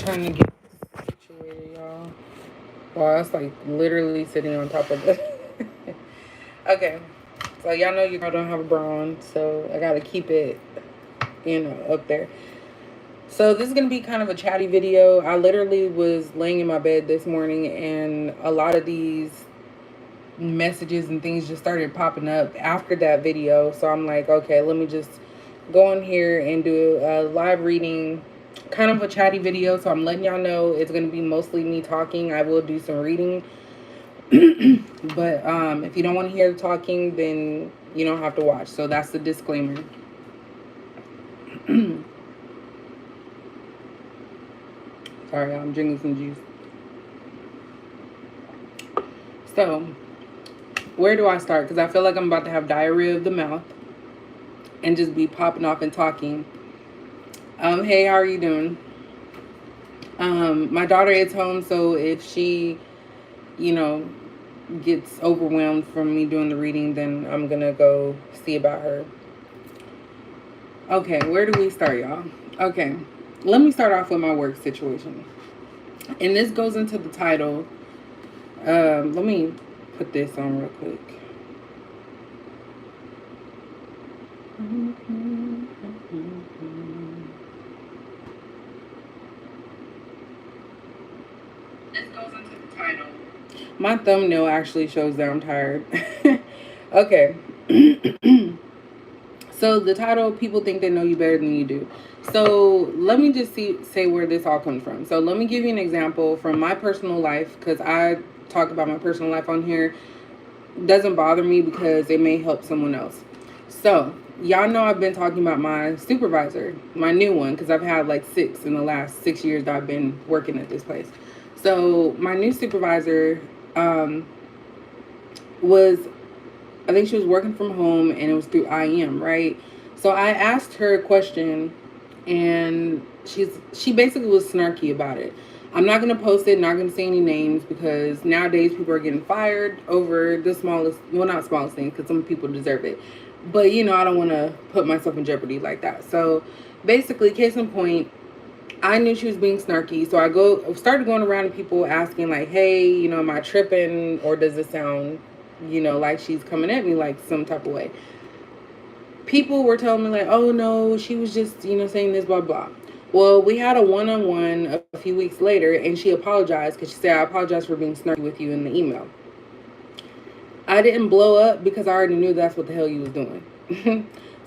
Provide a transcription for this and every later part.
trying to get situated, y'all. Wow, it's like literally sitting on top of the. Okay, so y'all know you don't have a bra on, so I gotta keep it, up there. So this is gonna be kind of a chatty video. I literally was laying in my bed this morning, and a lot of these messages and things just started popping up after that video. So I'm like, okay, let me just go in here and do a live reading, kind of a chatty video. So I'm letting y'all know it's going to be mostly me talking. I will do some reading. But if you don't want to hear the talking, then you don't have to watch. So that's the disclaimer. Sorry, I'm drinking some juice. So where do I start? Because I feel like I'm about to have diarrhea of the mouth and just be popping off and talking. Hey, how are you doing? My daughter is home, so if she, you know, gets overwhelmed from me doing the reading, then I'm gonna go see about her. Okay, where do we start, y'all? Okay, let me start off with my work situation. And this goes into the title. Let me put this on real quick. This goes into the title. My thumbnail actually shows that I'm tired. Okay. So the title, people think they know you better than you do. So let me just say where this all comes from. So let me give you an example from my personal life, because I talk about my personal life on here. It doesn't bother me because it may help someone else. So y'all know I've been talking about my supervisor, my new one, because I've had like 6 in the last 6 years that I've been working at this place. So my new supervisor was, I think she was working from home, and it was through IM, right? So I asked her a question, and she basically was snarky about it. I'm not going to post it, not going to say any names, because nowadays people are getting fired over the smallest, well, not smallest things, because some people deserve it. But, I don't want to put myself in jeopardy like that. So basically, case in point, I knew she was being snarky. So I started going around to people asking like, hey, am I tripping, or does it sound, like she's coming at me like some type of way? People were telling me like, oh no, she was just, saying this, blah, blah. Well, we had a one-on-one a few weeks later, and she apologized because she said, I apologize for being snarky with you in the email. I didn't blow up because I already knew that's what the hell you was doing.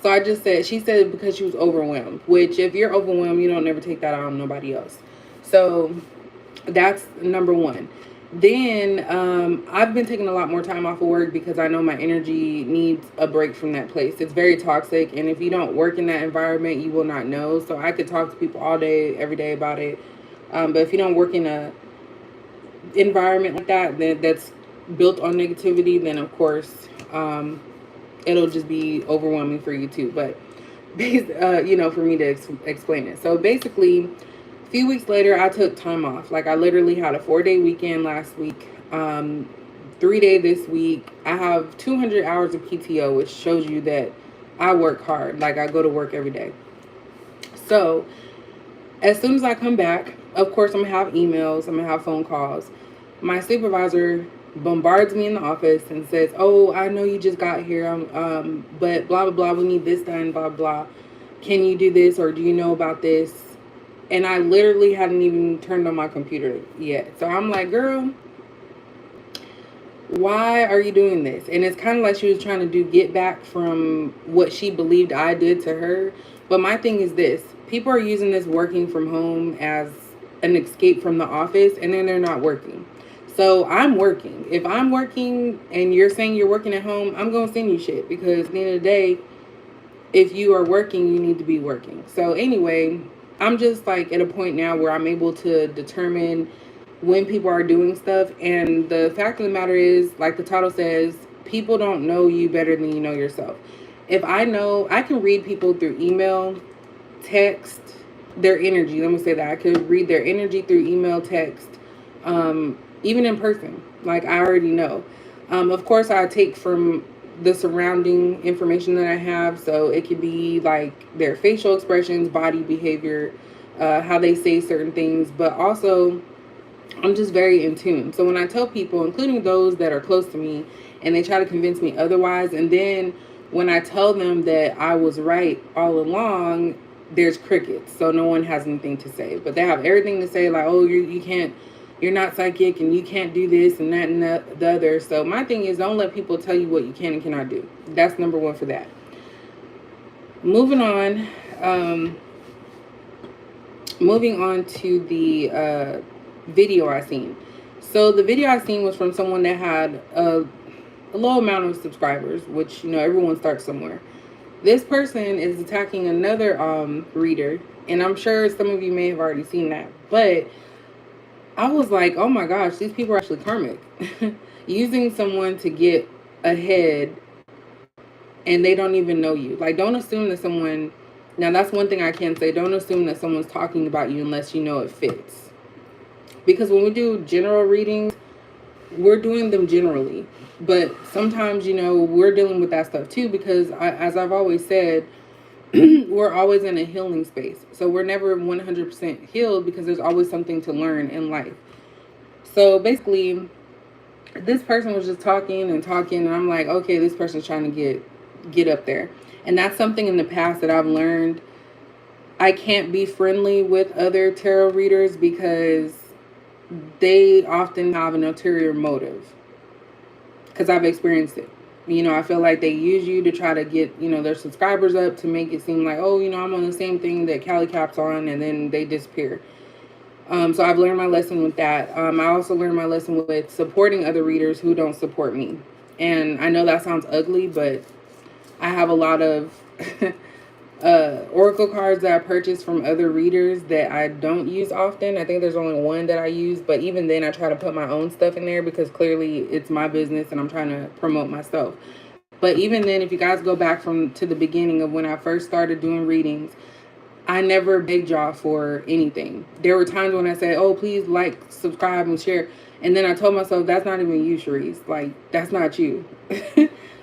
So I just said, she said because she was overwhelmed, which if you're overwhelmed, you don't never take that out on nobody else. So that's number one. Then I've been taking a lot more time off of work because I know my energy needs a break from that place. It's very toxic, and if you don't work in that environment, you will not know. So I could talk to people all day, every day about it. But if you don't work in a environment like that, that's built on negativity, then of course it'll just be overwhelming for you too. But for me to explain it. So basically, a few weeks later, I took time off. Like I literally had a 4-day weekend last week, 3-day this week. I have 200 hours of PTO, which shows you that I work hard. Like I go to work every day. So as soon as I come back, of course, I'm gonna have emails, I'm gonna have phone calls. My supervisor bombards me in the office and says, oh, I know you just got here, but blah, blah, blah, we need this done, blah, blah. Can you do this, or do you know about this? And I literally hadn't even turned on my computer yet. So I'm like, girl, why are you doing this? And it's kind of like she was trying to get back from what she believed I did to her. But my thing is this. People are using this working from home as an escape from the office, and then they're not working. So I'm working. If I'm working and you're saying you're working at home, I'm going to send you shit, because at the end of the day, if you are working, you need to be working. So anyway, I'm just like at a point now where I'm able to determine when people are doing stuff. And the fact of the matter is, like the title says, people don't know you better than you know yourself. If I know, I can read people through email, text, their energy. Let me say that. I could read their energy through email, text, even in person. Like I already know. Of course, I take from the surrounding information that I have. So it could be like their facial expressions, body behavior, how they say certain things, but also I'm just very in tune. So when I tell people, including those that are close to me, and they try to convince me otherwise, and then when I tell them that I was right all along, there's crickets. So no one has anything to say. But they have everything to say, like, oh, you can't, you're not psychic, and you can't do this and that and the other. So my thing is, don't let people tell you what you can and cannot do. That's number one for that. Moving on. Moving on to the video I seen. So the video I seen was from someone that had a low amount of subscribers, which, you know, everyone starts somewhere. This person is attacking another reader, and I'm sure some of you may have already seen that. But I was like, oh my gosh, these people are actually karmic. Using someone to get ahead, and they don't even know you. Like, don't assume that someone, now that's one thing I can say, don't assume that someone's talking about you unless you know it fits. Because when we do general readings, we're doing them generally. But sometimes, you know, we're dealing with that stuff too, because as I've always said, we're always in a healing space. So we're never 100% healed because there's always something to learn in life. So basically, this person was just talking and talking, and I'm like, okay, this person's trying to get up there. And that's something in the past that I've learned. I can't be friendly with other tarot readers because they often have an ulterior motive, because I've experienced it. You know, I feel like they use you to try to get, you know, their subscribers up, to make it seem like, oh, you know, I'm on the same thing that Cali Cap's on, and then they disappear. So I've learned my lesson with that. I also learned my lesson with supporting other readers who don't support me. And I know that sounds ugly, but I have a lot of oracle cards that I purchased from other readers that I don't use often. I think there's only one that I use, but even then I try to put my own stuff in there because clearly it's my business and I'm trying to promote myself. But even then, if you guys go back to the beginning of when I first started doing readings, I never begged y'all for anything. There were times when I said, oh, please like, subscribe, and share. And then I told myself, that's not even you, Sharice. Like, that's not you.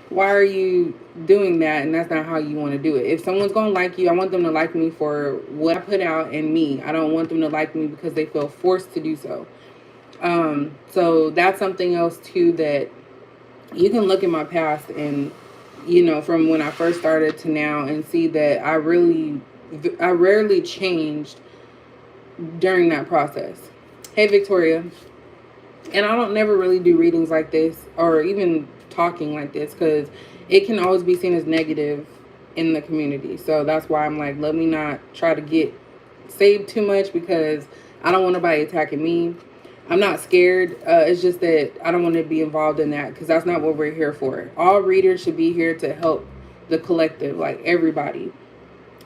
Why are you doing that? And that's not how you want to do it. If someone's going to like you, I want them to like me for what I put out and me. I don't want them to like me because they feel forced to do so. So that's something else too, that you can look at my past and, you know, from when I first started to now, and see that I rarely changed during that process. Hey, Victoria. And I don't never really do readings like this, or even talking like this, because it can always be seen as negative in the community. So that's why I'm like, let me not try to get saved too much, because I don't want nobody attacking me. I'm not scared. It's just that I don't want to be involved in that, because that's not what we're here for. All readers should be here to help the collective, like everybody.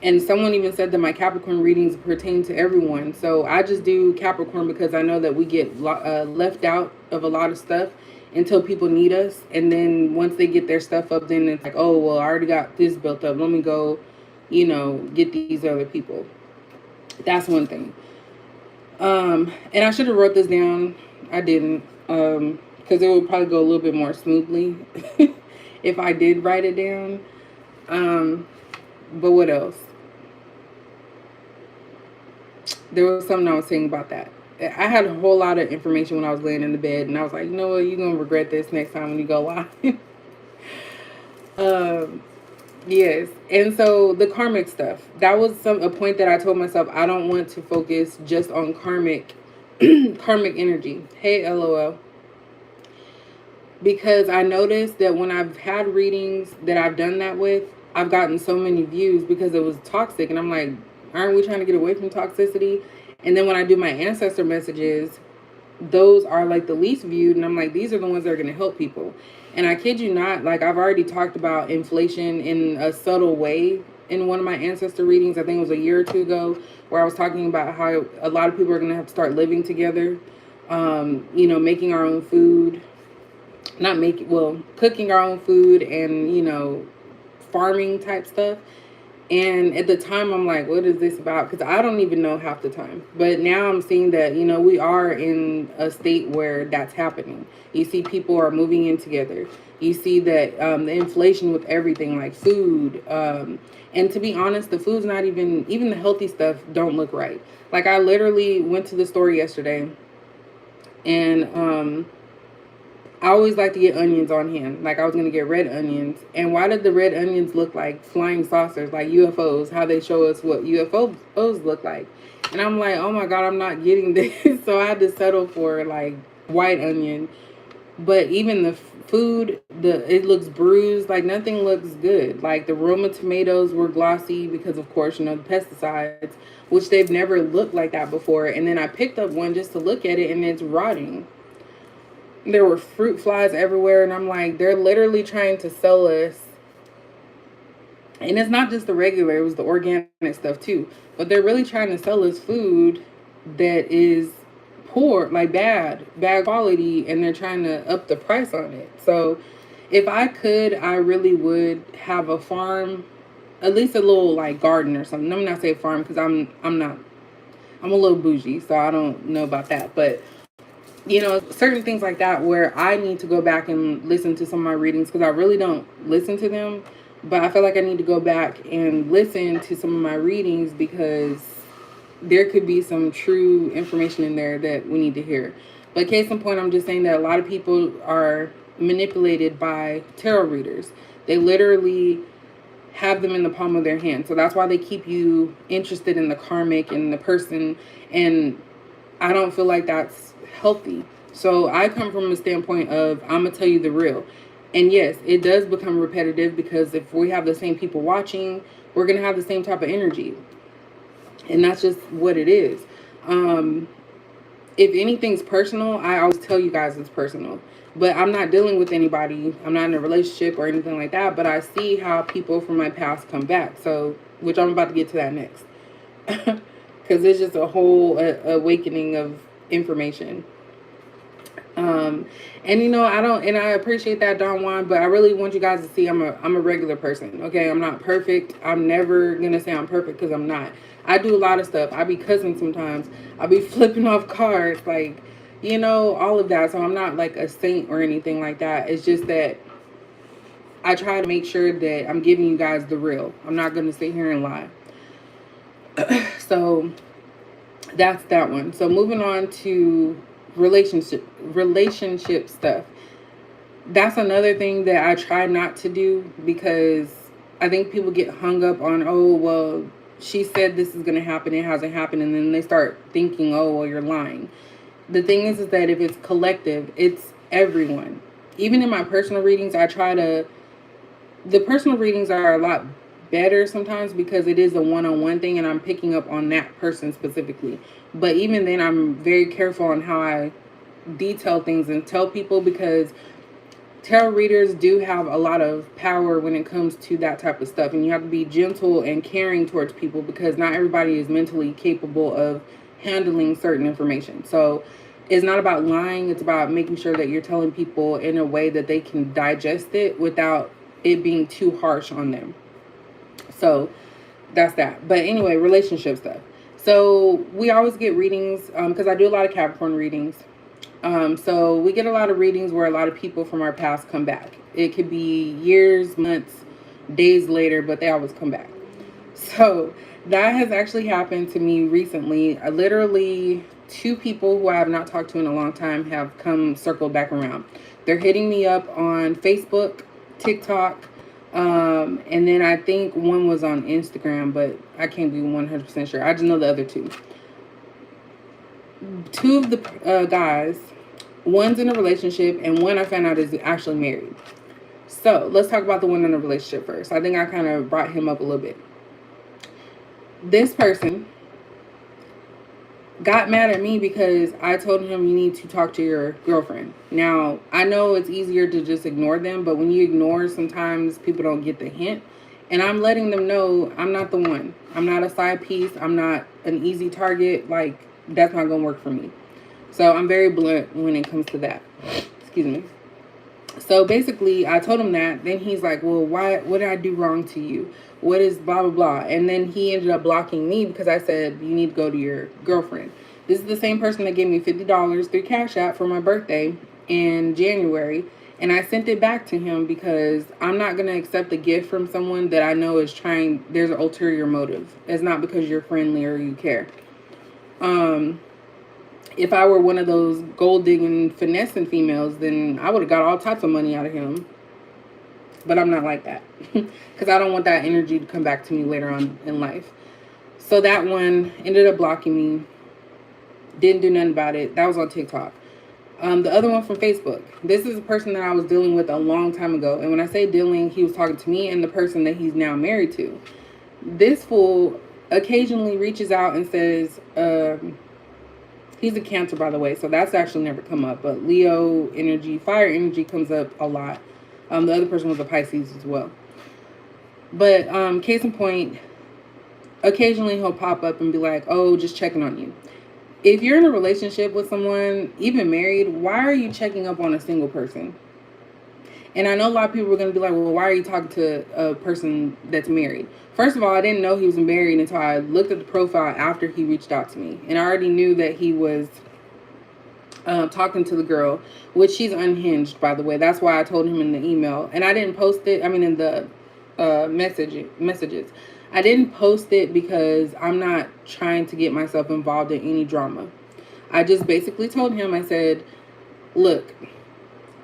And someone even said that my Capricorn readings pertain to everyone. So I just do Capricorn because I know that we get left out of a lot of stuff until people need us. And then once they get their stuff up, then it's like, oh, well, I already got this built up. Let me go, you know, get these other people. That's one thing. And I should have wrote this down. I didn't, because it would probably go a little bit more smoothly if I did write it down. But what else? There was something I was saying about that. I had a whole lot of information when I was laying in the bed, and I was like, you know what, you're going to regret this next time when you go live. Yes. And so the karmic stuff, that was a point that I told myself, I don't want to focus just on karmic energy. Hey, LOL. Because I noticed that when I've had readings that I've done that with, I've gotten so many views because it was toxic. And I'm like, aren't we trying to get away from toxicity? And then when I do my ancestor messages, those are like the least viewed. And I'm like, these are the ones that are going to help people. And I kid you not, like I've already talked about inflation in a subtle way in one of my ancestor readings. I think it was a year or two ago, where I was talking about how a lot of people are going to have to start living together, you know, making our own food, cooking our own food, and, you know, farming type stuff. And at the time, I'm like, what is this about? Because I don't even know half the time. But now I'm seeing that, we are in a state where that's happening. You see people are moving in together. You see that the inflation with everything, like food. And to be honest, the food's not even the healthy stuff don't look right. Like, I literally went to the store yesterday, and I always like to get onions on hand. Like, I was gonna get red onions. And why did the red onions look like flying saucers, like UFOs? How they show us what UFOs look like? And I'm like, oh my god, I'm not getting this. So I had to settle for like white onion. But even the food, it looks bruised. Like, nothing looks good. Like, the Roma tomatoes were glossy because, of course, the pesticides, which they've never looked like that before. And then I picked up one just to look at it, and it's rotting. There were fruit flies everywhere, and I'm like, they're literally trying to sell us. And it's not just the regular, it was the organic stuff too. But they're really trying to sell us food that is poor, like bad quality, and they're trying to up the price on it. So if I could, I really would have a farm, at least a little like garden or something. Let me not say farm, because I'm not, I'm a little bougie, so I don't know about that. But certain things like that where I need to go back and listen to some of my readings, because I really don't listen to them. But I feel like I need to go back and listen to some of my readings, because there could be some true information in there that we need to hear. But case in point, I'm just saying that a lot of people are manipulated by tarot readers. They literally have them in the palm of their hand. So that's why they keep you interested in the karmic and the person. And I don't feel like that's healthy. So I come from a standpoint of, I'm going to tell you the real. And yes, it does become repetitive, because if we have the same people watching, we're going to have the same type of energy. And that's just what it is. If anything's personal, I always tell you guys it's personal. But I'm not dealing with anybody. I'm not in a relationship or anything like that. But I see how people from my past come back. So, which I'm about to get to that next. Because it's just a whole awakening of information. And I appreciate that, Don Juan, but I really want you guys to see I'm a regular person. Okay, I'm not perfect. I'm never gonna say I'm perfect, because I'm not. I do a lot of stuff. I be cussing sometimes. I be flipping off cards, like, all of that. So I'm not like a saint or anything like that. It's just that I try to make sure that I'm giving you guys the real. I'm not gonna sit here and lie. So that's that one. So moving on to relationship stuff. That's another thing that I try not to do, because I think people get hung up on, oh, well, she said this is going to happen, it hasn't happened, and then they start thinking, oh, well, you're lying. The thing is that if it's collective, it's everyone. Even in my personal readings, the personal readings are a lot better sometimes, because it is a one-on-one thing and I'm picking up on that person specifically. But even then, I'm very careful on how I detail things and tell people, because tarot readers do have a lot of power when it comes to that type of stuff, and you have to be gentle and caring towards people, because not everybody is mentally capable of handling certain information. So it's not about lying, it's about making sure that you're telling people in a way that they can digest it without it being too harsh on them. So that's that. But anyway, relationship stuff. So we always get readings, because I do a lot of Capricorn readings. So we get a lot of readings where a lot of people from our past come back. It could be years, months, days later, but they always come back. So that has actually happened to me recently. Literally 2 people who I have not talked to in a long time have circled back around. They're hitting me up on Facebook, TikTok, and then I think one was on Instagram, but I can't be 100% sure. I just know the other 2. 2 of the guys, one's in a relationship, and one I found out is actually married. So let's talk about the one in a relationship first. I think I kind of brought him up a little bit. This person got mad at me because I told him, you need to talk to your girlfriend. Now, I know it's easier to just ignore them, but when you ignore, sometimes people don't get the hint. And I'm letting them know I'm not the one. I'm not a side piece. I'm not an easy target. Like, that's not going to work for me. So I'm very blunt when it comes to that. Excuse me. So basically, I told him that. Then he's like, well, why? What did I do wrong to you? What is blah, blah, blah? And then he ended up blocking me because I said, you need to go to your girlfriend. This is the same person that gave me $50 through Cash App for my birthday in January. And I sent it back to him because I'm not going to accept a gift from someone that I know is trying, there's an ulterior motive. It's not because you're friendly or you care. Um, if I were one of those gold digging, finessing females, then I would have got all types of money out of him. But I'm not like that because I don't want that energy to come back to me later on in life. So that one ended up blocking me. Didn't do nothing about it. That was on TikTok. The other one from Facebook. This is a person that I was dealing with a long time ago. And when I say dealing, he was talking to me and the person that he's now married to. This fool occasionally reaches out and says, he's a Cancer, by the way, so that's actually never come up. But Leo energy, fire energy comes up a lot. The other person was a Pisces as well. But case in point, occasionally he'll pop up and be like, oh, just checking on you. If you're in a relationship with someone, even married, why are you checking up on a single person? And I know a lot of people are going to be like, well, why are you talking to a person that's married? First of all, I didn't know he was married until I looked at the profile after he reached out to me. And I already knew that he was talking to the girl, which she's unhinged, by the way. That's why I told him in the email. And I didn't post it. I mean, in the messages. I didn't post it because I'm not trying to get myself involved in any drama. I just basically told him, I said, look,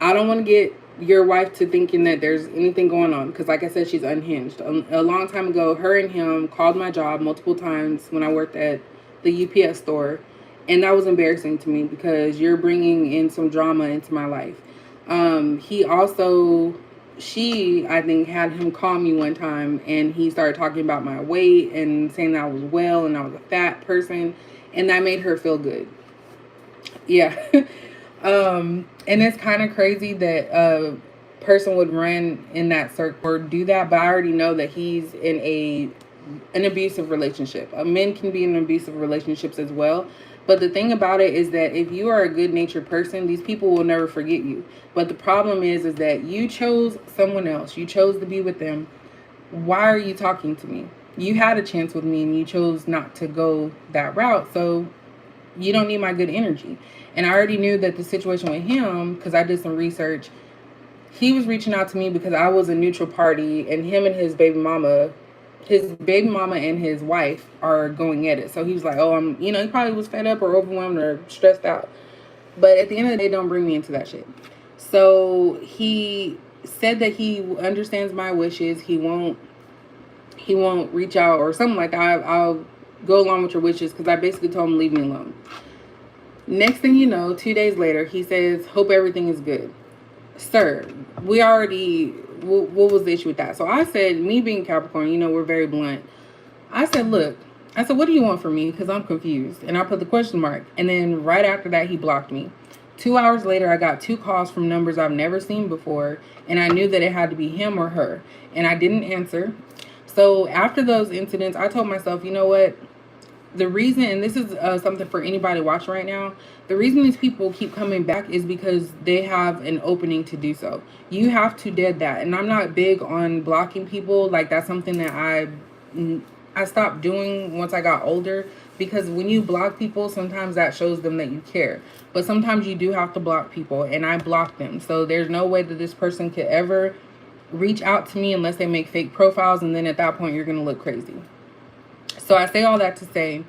I don't want to get your wife to thinking that there's anything going on. Because like I said, she's unhinged. A long time ago, her and him called my job multiple times when I worked at the UPS store. And that was embarrassing to me because you're bringing in some drama into my life. He also, I think, had him call me one time and he started talking about my weight and saying that I was well and I was a fat person. And that made her feel good. Yeah. And it's kind of crazy that a person would run in that circle or do that. But I already know that he's in an abusive relationship. Men can be in abusive relationships as well. But the thing about it is that if you are a good-natured person, these people will never forget you. But the problem is that you chose someone else. You chose to be with them. Why are you talking to me? You had a chance with me and you chose not to go that route. So you don't need my good energy. And I already knew that the situation with him, because I did some research, he was reaching out to me because I was a neutral party and him and his baby mama and his wife are going at it. So he was like, oh, he probably was fed up or overwhelmed or stressed out. But at the end of the day, don't bring me into that shit. So he said that he understands my wishes. He won't reach out or something like that. I'll go along with your wishes because I basically told him, leave me alone. Next thing you know, 2 days later, he says, hope everything is good. Sir, we already, what was the issue with that? So I said, me being Capricorn, we're very blunt. I said, look, what do you want from me? Because I'm confused. And I put the question mark. And then right after that, he blocked me. 2 hours later, I got 2 calls from numbers I've never seen before. And I knew that it had to be him or her. And I didn't answer. So after those incidents, I told myself, you know what? The reason, and this is something for anybody watching right now, the reason these people keep coming back is because they have an opening to do so. You have to dead that. And I'm not big on blocking people. Like, that's something that I stopped doing once I got older, because when you block people, sometimes that shows them that you care. But sometimes you do have to block people, and I blocked them. So there's no way that this person could ever reach out to me unless they make fake profiles, and then at that point you're going to look crazy. So I say all that to say,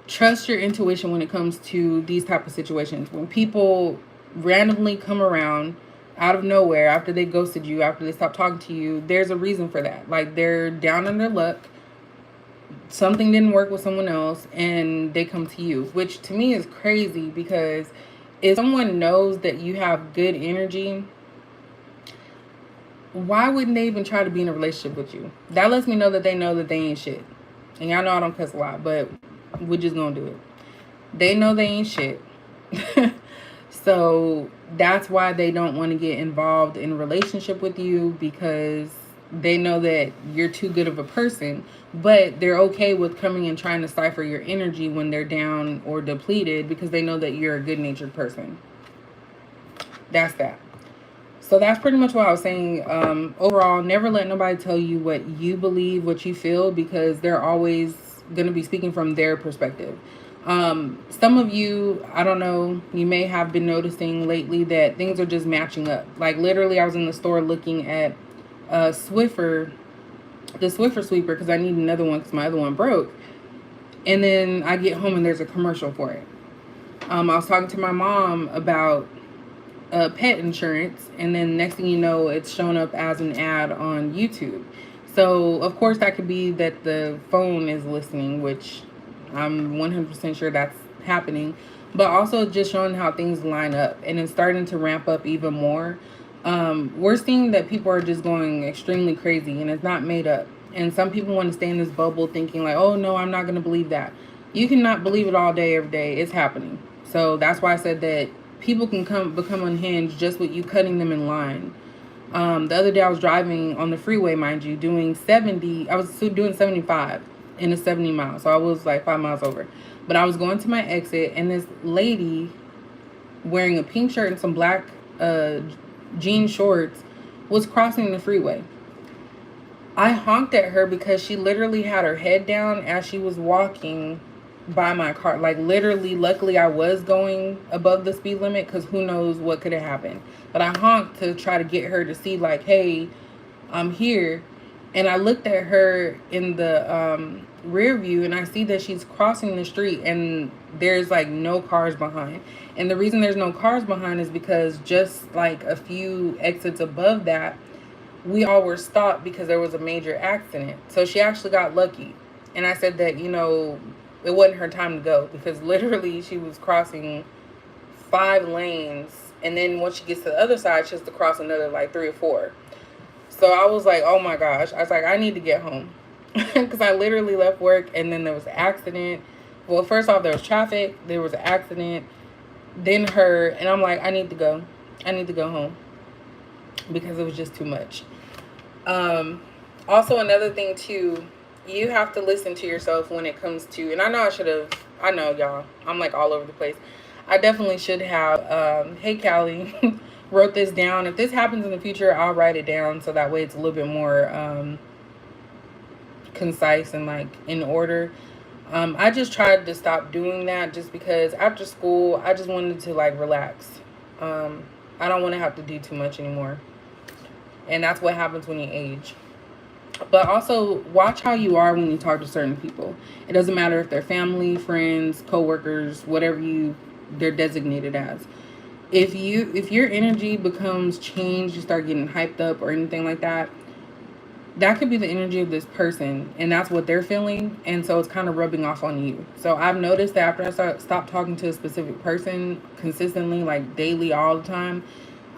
trust your intuition when it comes to these type of situations. When people randomly come around out of nowhere after they ghosted you, after they stop talking to you, there's a reason for that. Like, they're down on their luck. Something didn't work with someone else and they come to you, which to me is crazy, because if someone knows that you have good energy, why wouldn't they even try to be in a relationship with you? That lets me know that they ain't shit. And y'all know I don't cuss a lot, but we're just gonna do it. They know they ain't shit. So that's why they don't want to get involved in a relationship with you, because they know that you're too good of a person. But they're okay with coming and trying to cipher your energy when they're down or depleted, because they know that you're a good-natured person. That's that. So that's pretty much what I was saying. Overall, never let nobody tell you what you believe, what you feel, because they're always going to be speaking from their perspective. Some of you, I don't know, you may have been noticing lately that things are just matching up. Like literally, I was in the store looking at Swiffer, the Swiffer sweeper, because I need another one because my other one broke. And then I get home and there's a commercial for it. I was talking to my mom about pet insurance, and then next thing you know, it's shown up as an ad on YouTube. So of course that could be that the phone is listening, which I'm 100% sure that's happening, but also just showing how things line up, and it's starting to ramp up even more. We're seeing that people are just going extremely crazy, and it's not made up. And some people want to stay in this bubble thinking like, oh no, I'm not going to believe that. You cannot believe it all day, every day. It's happening. So that's why I said that people can become unhinged just with you cutting them in line. The other day I was driving on the freeway, mind you, doing 70. I was doing 75 in a 70 mile. So I was like 5 miles over. But I was going to my exit, and this lady wearing a pink shirt and some black jean shorts was crossing the freeway. I honked at her because she literally had her head down as she was walking by my car. Like literally, luckily I was going above the speed limit because who knows what could have happened. But I honked to try to get her to see like, hey, I'm here. And I looked at her in the rear view, and I see that she's crossing the street and there's like no cars behind. And the reason there's no cars behind is because just like a few exits above that, we all were stopped because there was a major accident. So she actually got lucky. And I said that, it wasn't her time to go, because literally she was crossing 5 lanes. And then once she gets to the other side, she has to cross another like 3 or 4. So I was like, oh my gosh. I was like, I need to get home. Because I literally left work and then there was an accident. Well, first off, there was traffic. There was an accident. Then her. And I'm like, I need to go. I need to go home. Because it was just too much. Also, another thing too, you have to listen to yourself when it comes to, and I know I know y'all, I'm like all over the place. I definitely should have, hey Callie, wrote this down. If this happens in the future, I'll write it down so that way it's a little bit more concise and like in order. I just tried to stop doing that just because after school, I just wanted to like relax. I don't want to have to do too much anymore. And that's what happens when you age. But also watch how you are when you talk to certain people. It doesn't matter if they're family, friends, coworkers, whatever they're designated as. If your energy becomes changed, you start getting hyped up or anything like that, that could be the energy of this person, and that's what they're feeling, and so it's kind of rubbing off on you. So I've noticed that after I stop talking to a specific person consistently, like daily, all the time,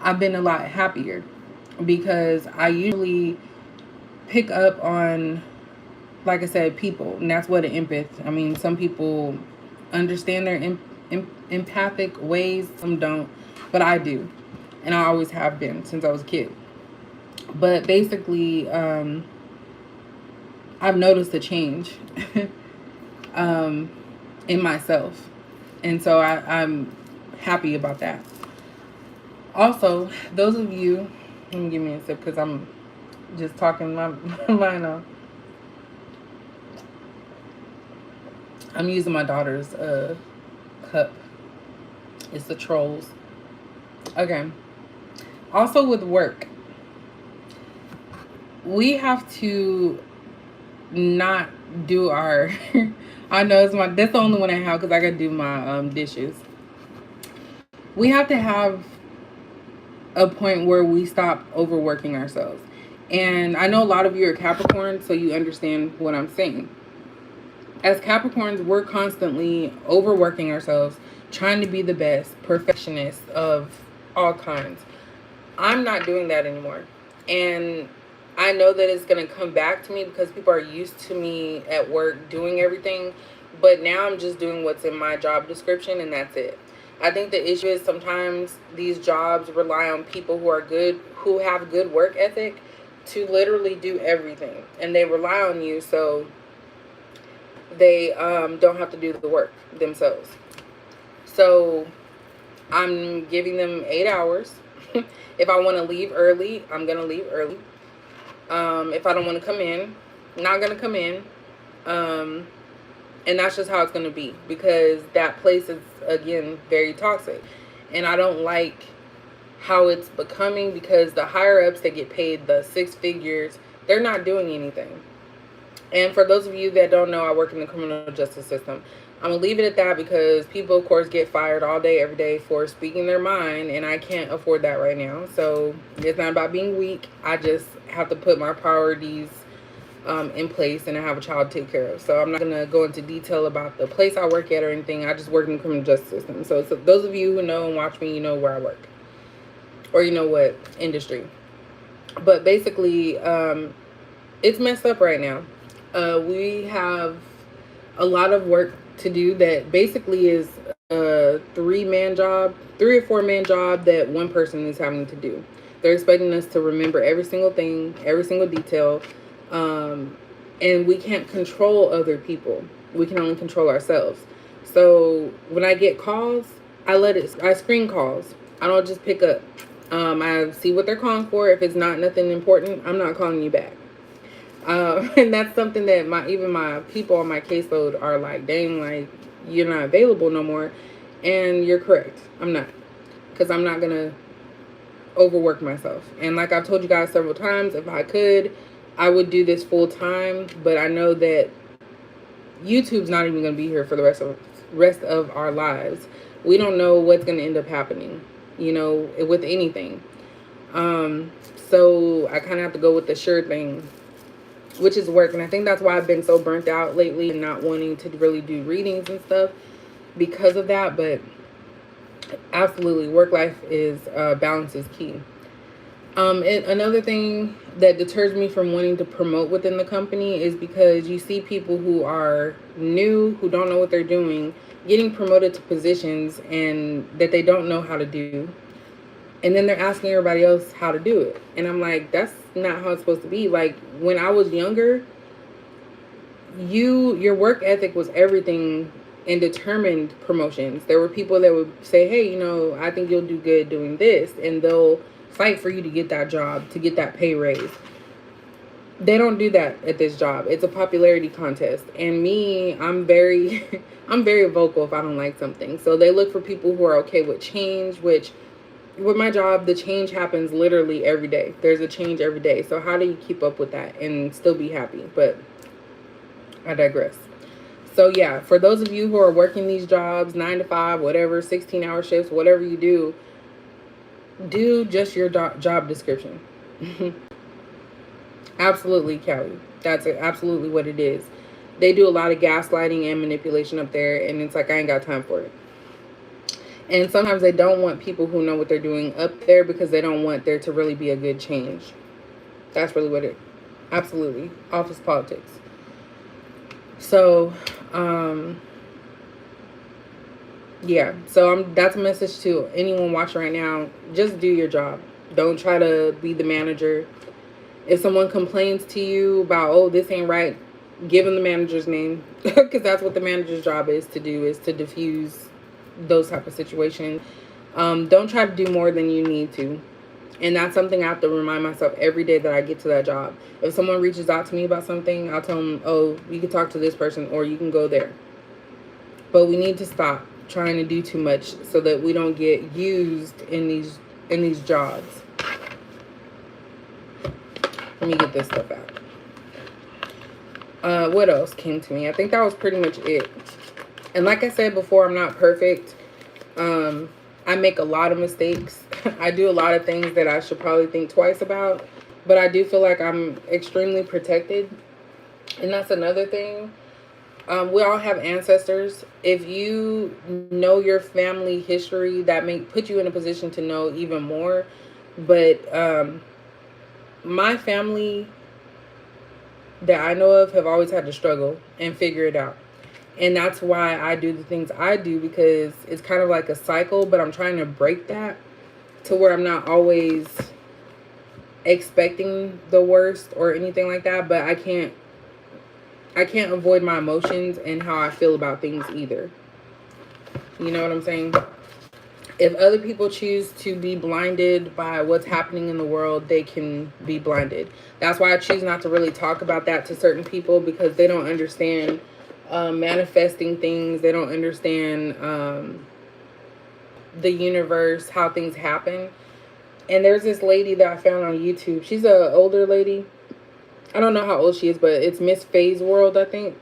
I've been a lot happier, because I usually pick up on, like I said, people, and that's what an empath. I mean, some people understand their empathic ways, some don't, but I do, and I always have been since I was a kid. But basically, I've noticed a change in myself, and so I'm happy about that. Also, those of you, let me give me a sip because I'm just talking my mind off. I'm using my daughter's cup. It's the Trolls. Okay. Also with work, we have to not do our I know that's the only one I have because I gotta do my dishes. We have to have a point where we stop overworking ourselves. And I know a lot of you are Capricorn, so you understand what I'm saying. As Capricorns, we're constantly overworking ourselves, trying to be the best, perfectionists of all kinds. I'm not doing that anymore. And I know that it's going to come back to me because people are used to me at work doing everything. But now I'm just doing what's in my job description, and that's it. I think the issue is sometimes these jobs rely on people who are good, who have good work ethic, to literally do everything. And they rely on you so they don't have to do the work themselves. So I'm giving them 8 hours. If I want to leave early, I'm going to leave early. If I don't want to come in, not going to come in. And that's just how it's going to be, because that place is, again, very toxic. And I don't like how it's becoming, because the higher ups that get paid the six figures, they're not doing anything. And for those of you that don't know, I work in the criminal justice system. I'm going to leave it at that, because people, of course, get fired all day, every day for speaking their mind, and I can't afford that right now. So it's not about being weak. I just have to put my priorities in place, and I have a child to take care of. So I'm not going to go into detail about the place I work at or anything. I just work in the criminal justice system. So those of you who know and watch me, you know where I work, or you know what industry. But basically, it's messed up right now. We have a lot of work to do that basically is a 3-man job, 3 or 4-man job that one person is having to do. They're expecting us to remember every single thing, every single detail, and we can't control other people. We can only control ourselves. So when I get calls, I screen calls. I don't just pick up. I see what they're calling for. If it's not nothing important, I'm not calling you back. And that's something that even my people on my caseload are like, dang, like, you're not available no more. And you're correct. I'm not. Because I'm not going to overwork myself. And like I've told you guys several times, if I could, I would do this full time. But I know that YouTube's not even going to be here for the rest of our lives. We don't know what's going to end up happening, you know, with anything. So I kind of have to go with the sure thing, which is work. And I think that's why I've been so burnt out lately and not wanting to really do readings and stuff because of that. But absolutely, work life is balance is key. And another thing that deters me from wanting to promote within the company is because you see people who are new, who don't know what they're doing, getting promoted to positions and that they don't know how to do. And then they're asking everybody else how to do it. And I'm like, that's not how it's supposed to be. Like, when I was younger, your work ethic was everything and determined promotions. There were people that would say, hey, you know, I think you'll do good doing this. And they'll fight for you to get that job, to get that pay raise. They don't do that at this job. It's a popularity contest. And me, I'm very vocal if I don't like something. So they look for people who are okay with change, which with my job, the change happens literally every day. There's a change every day. So how do you keep up with that and still be happy? But I digress. So yeah, for those of you who are working these jobs, 9 to 5, whatever, 16-hour shifts, whatever you do just your job description. Absolutely, Kelly. That's absolutely what it is. They do a lot of gaslighting and manipulation up there, and it's like, I ain't got time for it. And sometimes they don't want people who know what they're doing up there because they don't want there to really be a good change. That's really what it, absolutely, office politics. So, yeah, so that's a message to anyone watching right now. Just do your job. Don't try to be the manager. If someone complains to you about, oh, this ain't right, give them the manager's name, because that's what the manager's job is to do, is to diffuse those type of situations. Don't try to do more than you need to. And that's something I have to remind myself every day that I get to that job. If someone reaches out to me about something, I'll tell them, oh, you can talk to this person or you can go there. But we need to stop trying to do too much so that we don't get used in these jobs. Let me get this stuff out. What else came to me? I think that was pretty much it. And like I said before, I'm not perfect. I make a lot of mistakes. I do a lot of things that I should probably think twice about. But I do feel like I'm extremely protected. And that's another thing. We all have ancestors. If you know your family history, that may put you in a position to know even more. But my family that I know of have always had to struggle and figure it out. And that's why I do the things I do, because it's kind of like a cycle, but I'm trying to break that to where I'm not always expecting the worst or anything like that. But I can't avoid my emotions and how I feel about things either. You know what I'm saying? If other people choose to be blinded by what's happening in the world, they can be blinded. That's why I choose not to really talk about that to certain people, because they don't understand manifesting things. They don't understand the universe, how things happen. And there's this lady that I found on YouTube. She's an older lady. I don't know how old she is, but it's Miss Faye's World, I think.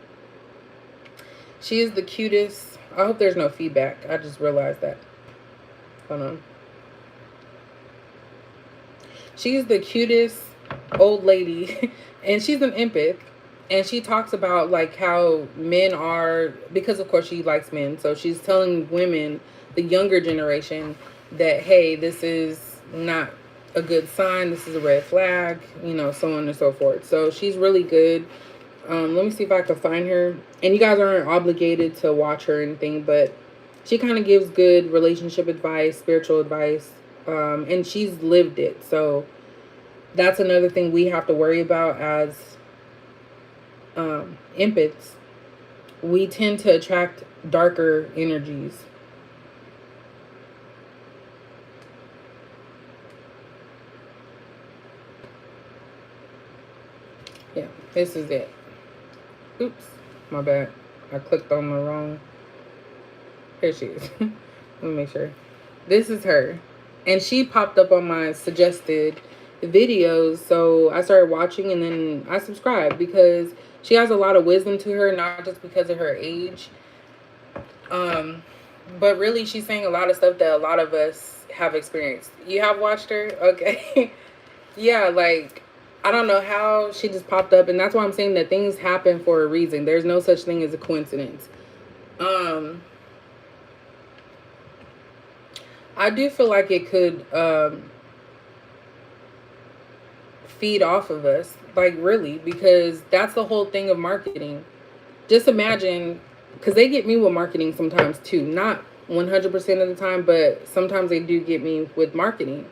She is the cutest. I hope there's no feedback. I just realized that. Hold on. She's the cutest old lady, and she's an empath. And she talks about like how men are, because of course she likes men. So she's telling women, the younger generation, that hey, this is not a good sign. This is a red flag. You know, so on and so forth. So she's really good. Let me see if I can find her. And you guys aren't obligated to watch her or anything, but she kind of gives good relationship advice, spiritual advice, and she's lived it. So that's another thing we have to worry about as empaths. We tend to attract darker energies. Yeah, this is it. Oops, my bad. I clicked on the wrong. Here she is. Let me make sure. This is her. And she popped up on my suggested videos. So I started watching, and then I subscribed because she has a lot of wisdom to her, not just because of her age. But really she's saying a lot of stuff that a lot of us have experienced. You have watched her? Okay. Yeah, like I don't know how she just popped up, and that's why I'm saying that things happen for a reason. There's no such thing as a coincidence. I do feel like it could feed off of us, like really, because that's the whole thing of marketing. Just imagine, because they get me with marketing sometimes too, not 100% of the time, but sometimes they do get me with marketing.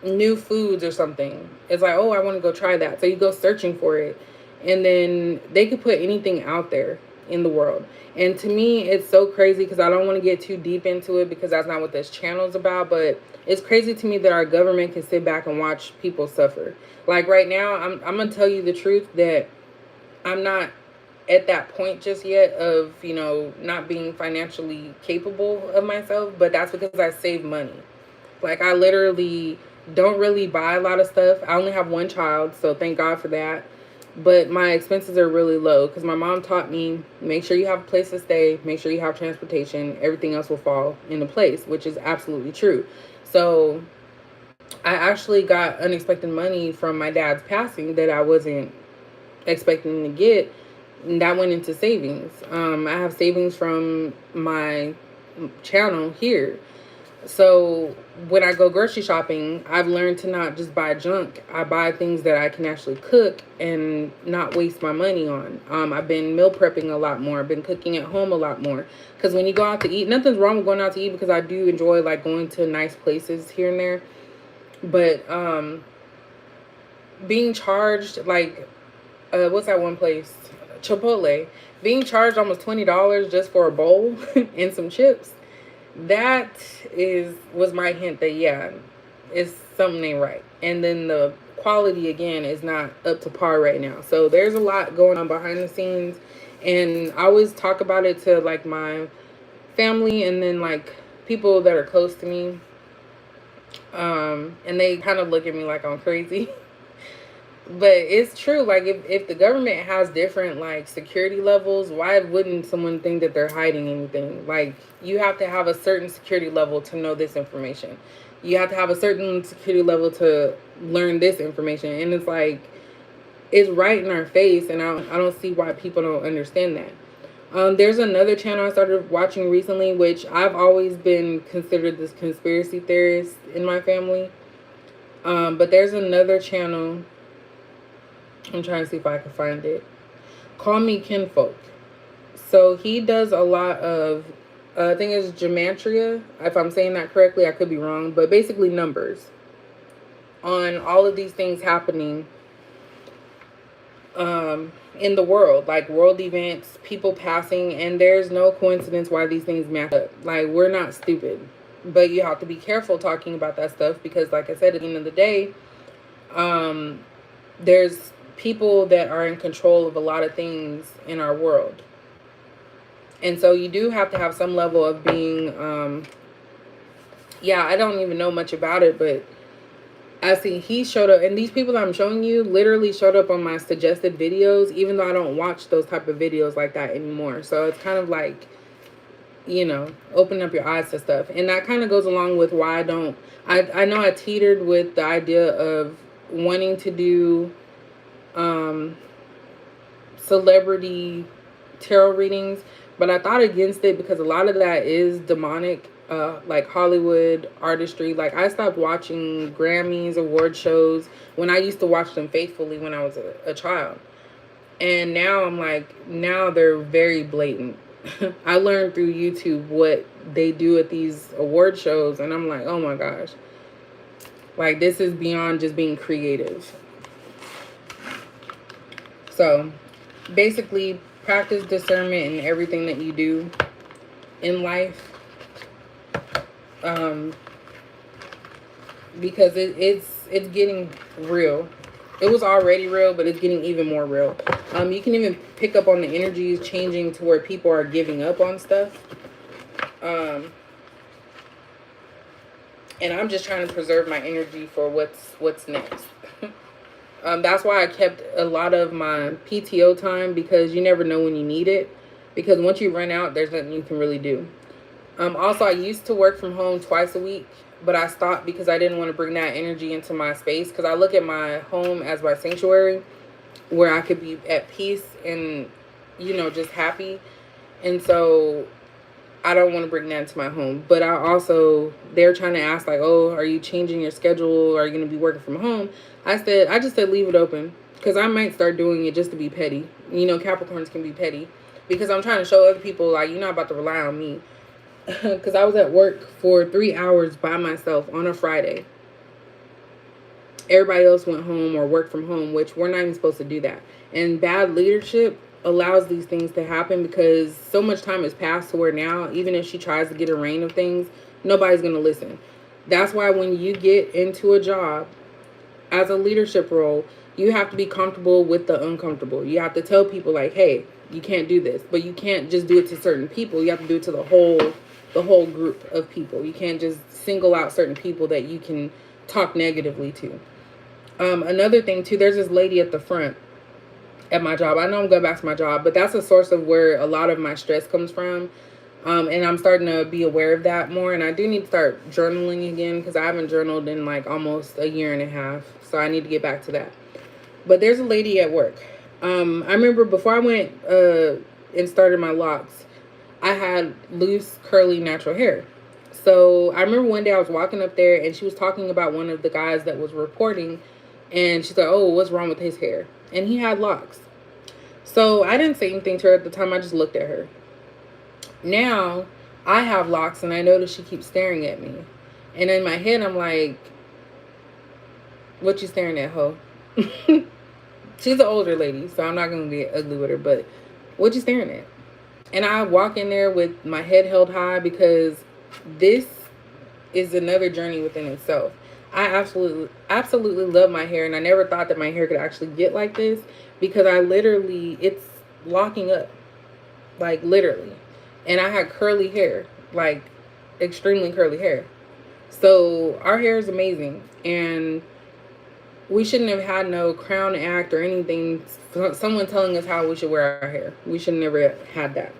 New foods or something. It's like, oh, I want to go try that. So you go searching for it. And then they could put anything out there in the world. And to me, it's so crazy, because I don't want to get too deep into it because that's not what this channel is about. But it's crazy to me that our government can sit back and watch people suffer. Like right now, I'm going to tell you the truth that I'm not at that point just yet of, you know, not being financially capable of myself. But that's because I save money. Like I literally don't really buy a lot of stuff. I only have one child, so thank God for that. But my expenses are really low because my mom taught me, make sure you have a place to stay, make sure you have transportation, everything else will fall into place, which is absolutely true. So I actually got unexpected money from my dad's passing that I wasn't expecting to get, and that went into savings. I have savings from my channel here. So when I go grocery shopping, I've learned to not just buy junk. I buy things that I can actually cook and not waste my money on. I've been meal prepping a lot more. I've been cooking at home a lot more. Because when you go out to eat, nothing's wrong with going out to eat, because I do enjoy like going to nice places here and there. But being charged like, what's that one place? Chipotle. Being charged almost $20 just for a bowl and some chips. That was my hint that yeah, it's something ain't right. And then the quality again is not up to par right now. So there's a lot going on behind the scenes, and I always talk about it to like my family and then like people that are close to me. And they kind of look at me like I'm crazy. But it's true. Like if the government has different like security levels, why wouldn't someone think that they're hiding anything? Like you have to have a certain security level to know this information. You have to have a certain security level to learn this information. And it's like, it's right in our face, and I don't see why people don't understand that. There's another channel I started watching recently, which I've always been considered this conspiracy theorist in my family. But there's another channel. I'm trying to see if I can find it. Call Me Kinfolk. So he does a lot of, I think it's gematria. If I'm saying that correctly, I could be wrong. But basically numbers on all of these things happening. in the world, like world events, people passing, and there's no coincidence why these things match up. Like, we're not stupid, but you have to be careful talking about that stuff because, like I said, at the end of the day, um, there's people that are in control of a lot of things in our world. And so you do have to have some level of being, yeah, I don't even know much about it, but I see he showed up, and these people that I'm showing you literally showed up on my suggested videos, even though I don't watch those type of videos like that anymore. So it's kind of like, open up your eyes to stuff. And that kind of goes along with why I know I teetered with the idea of wanting to do celebrity tarot readings, but I thought against it because a lot of that is demonic, like Hollywood artistry. Like, I stopped watching Grammys, award shows when I used to watch them faithfully when I was a child. And now I'm like, now they're very blatant. I learned through YouTube what they do at these award shows, and I'm like, oh my gosh. Like, this is beyond just being creative. So, basically, practice discernment in everything that you do in life. Because it's getting real. It was already real, but it's getting even more real. You can even pick up on the energies changing to where people are giving up on stuff. And I'm just trying to preserve my energy for what's next. That's why I kept a lot of my PTO time, because you never know when you need it. Because once you run out, there's nothing you can really do. Also, I used to work from home twice a week, but I stopped because I didn't want to bring that energy into my space. Because I look at my home as my sanctuary, where I could be at peace and, just happy. And so I don't want to bring that into my home. But they're trying to ask, like, oh, are you changing your schedule? Are you going to be working from home? I just said leave it open, because I might start doing it just to be petty. Capricorns can be petty, because I'm trying to show other people, like, you're not about to rely on me. Because I was at work for 3 hours by myself on a Friday. Everybody else went home or worked from home, which we're not even supposed to do that. And bad leadership allows these things to happen, because so much time has passed to where now, even if she tries to get a reign of things, nobody's going to listen. That's why when you get into a job as a leadership role, you have to be comfortable with the uncomfortable. You have to tell people, like, hey, you can't do this. But you can't just do it to certain people. You have to do it to the whole group of people. You can't just single out certain people that you can talk negatively to. Another thing too, there's this lady at the front at my job. I know I'm going back to my job, but that's a source of where a lot of my stress comes from. And I'm starting to be aware of that more. And I do need to start journaling again, because I haven't journaled in like almost a year and a half. So I need to get back to that. But there's a lady at work. I remember before I went and started my locks, I had loose, curly, natural hair. So I remember one day I was walking up there, and she was talking about one of the guys that was reporting. And she's like, oh, what's wrong with his hair? And he had locks. So I didn't say anything to her at the time. I just looked at her. Now I have locks, and I notice she keeps staring at me. And in my head, I'm like, what you staring at, ho? She's an older lady, so I'm not going to get ugly with her. But what you staring at? And I walk in there with my head held high, because this is another journey within itself. I absolutely love my hair, and I never thought that my hair could actually get like this, because it's locking up, like literally. And I had curly hair, like extremely curly hair. So our hair is amazing, and we shouldn't have had no crown act or anything, someone telling us how we should wear our hair. We should never had that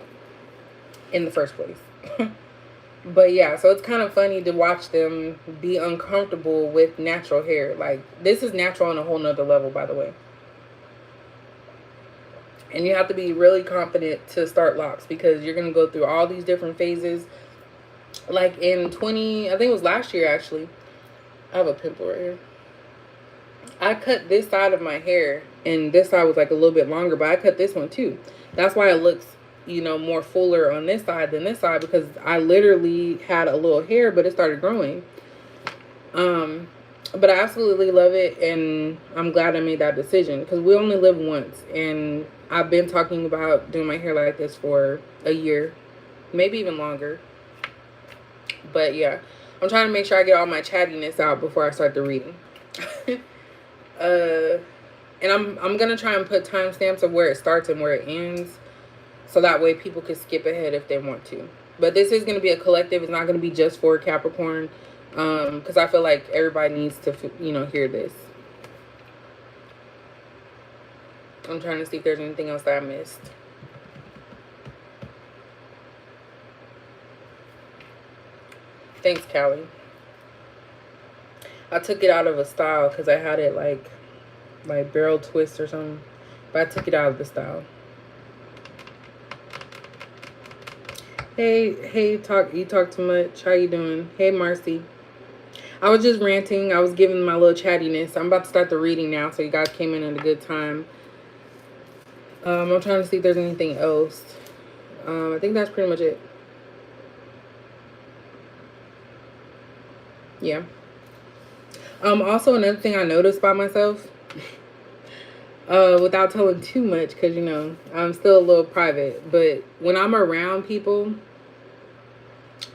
in the first place. But yeah, so it's kind of funny to watch them be uncomfortable with natural hair. Like, this is natural on a whole nother level, by the way. And you have to be really confident to start locks, because you're going to go through all these different phases. Like in I think it was last year, actually. I have a pimple right here. I cut this side of my hair, and this side was like a little bit longer, but I cut this one too. That's why it looks, more fuller on this side than this side, because I literally had a little hair, but it started growing. But I absolutely love it, and I'm glad I made that decision, because we only live once, and I've been talking about doing my hair like this for a year, maybe even longer. But yeah, I'm trying to make sure I get all my chattiness out before I start the reading. uh, and I'm gonna try and put timestamps of where it starts and where it ends, so that way people can skip ahead if they want to. But this is gonna be a collective. It's not gonna be just for Capricorn, because I feel like everybody needs to hear this. I'm trying to see if there's anything else that I missed. Thanks, Callie. I took it out of a style because I had it like barrel twist or something, but I took it out of the style. Hey, you talk too much. How you doing? Hey, Marcy. I was just ranting. I was giving my little chattiness. I'm about to start the reading now, so you guys came in at a good time. I'm trying to see if there's anything else. I think that's pretty much it. Yeah. Also, another thing I noticed by myself, without telling too much, because I'm still a little private, but when I'm around people,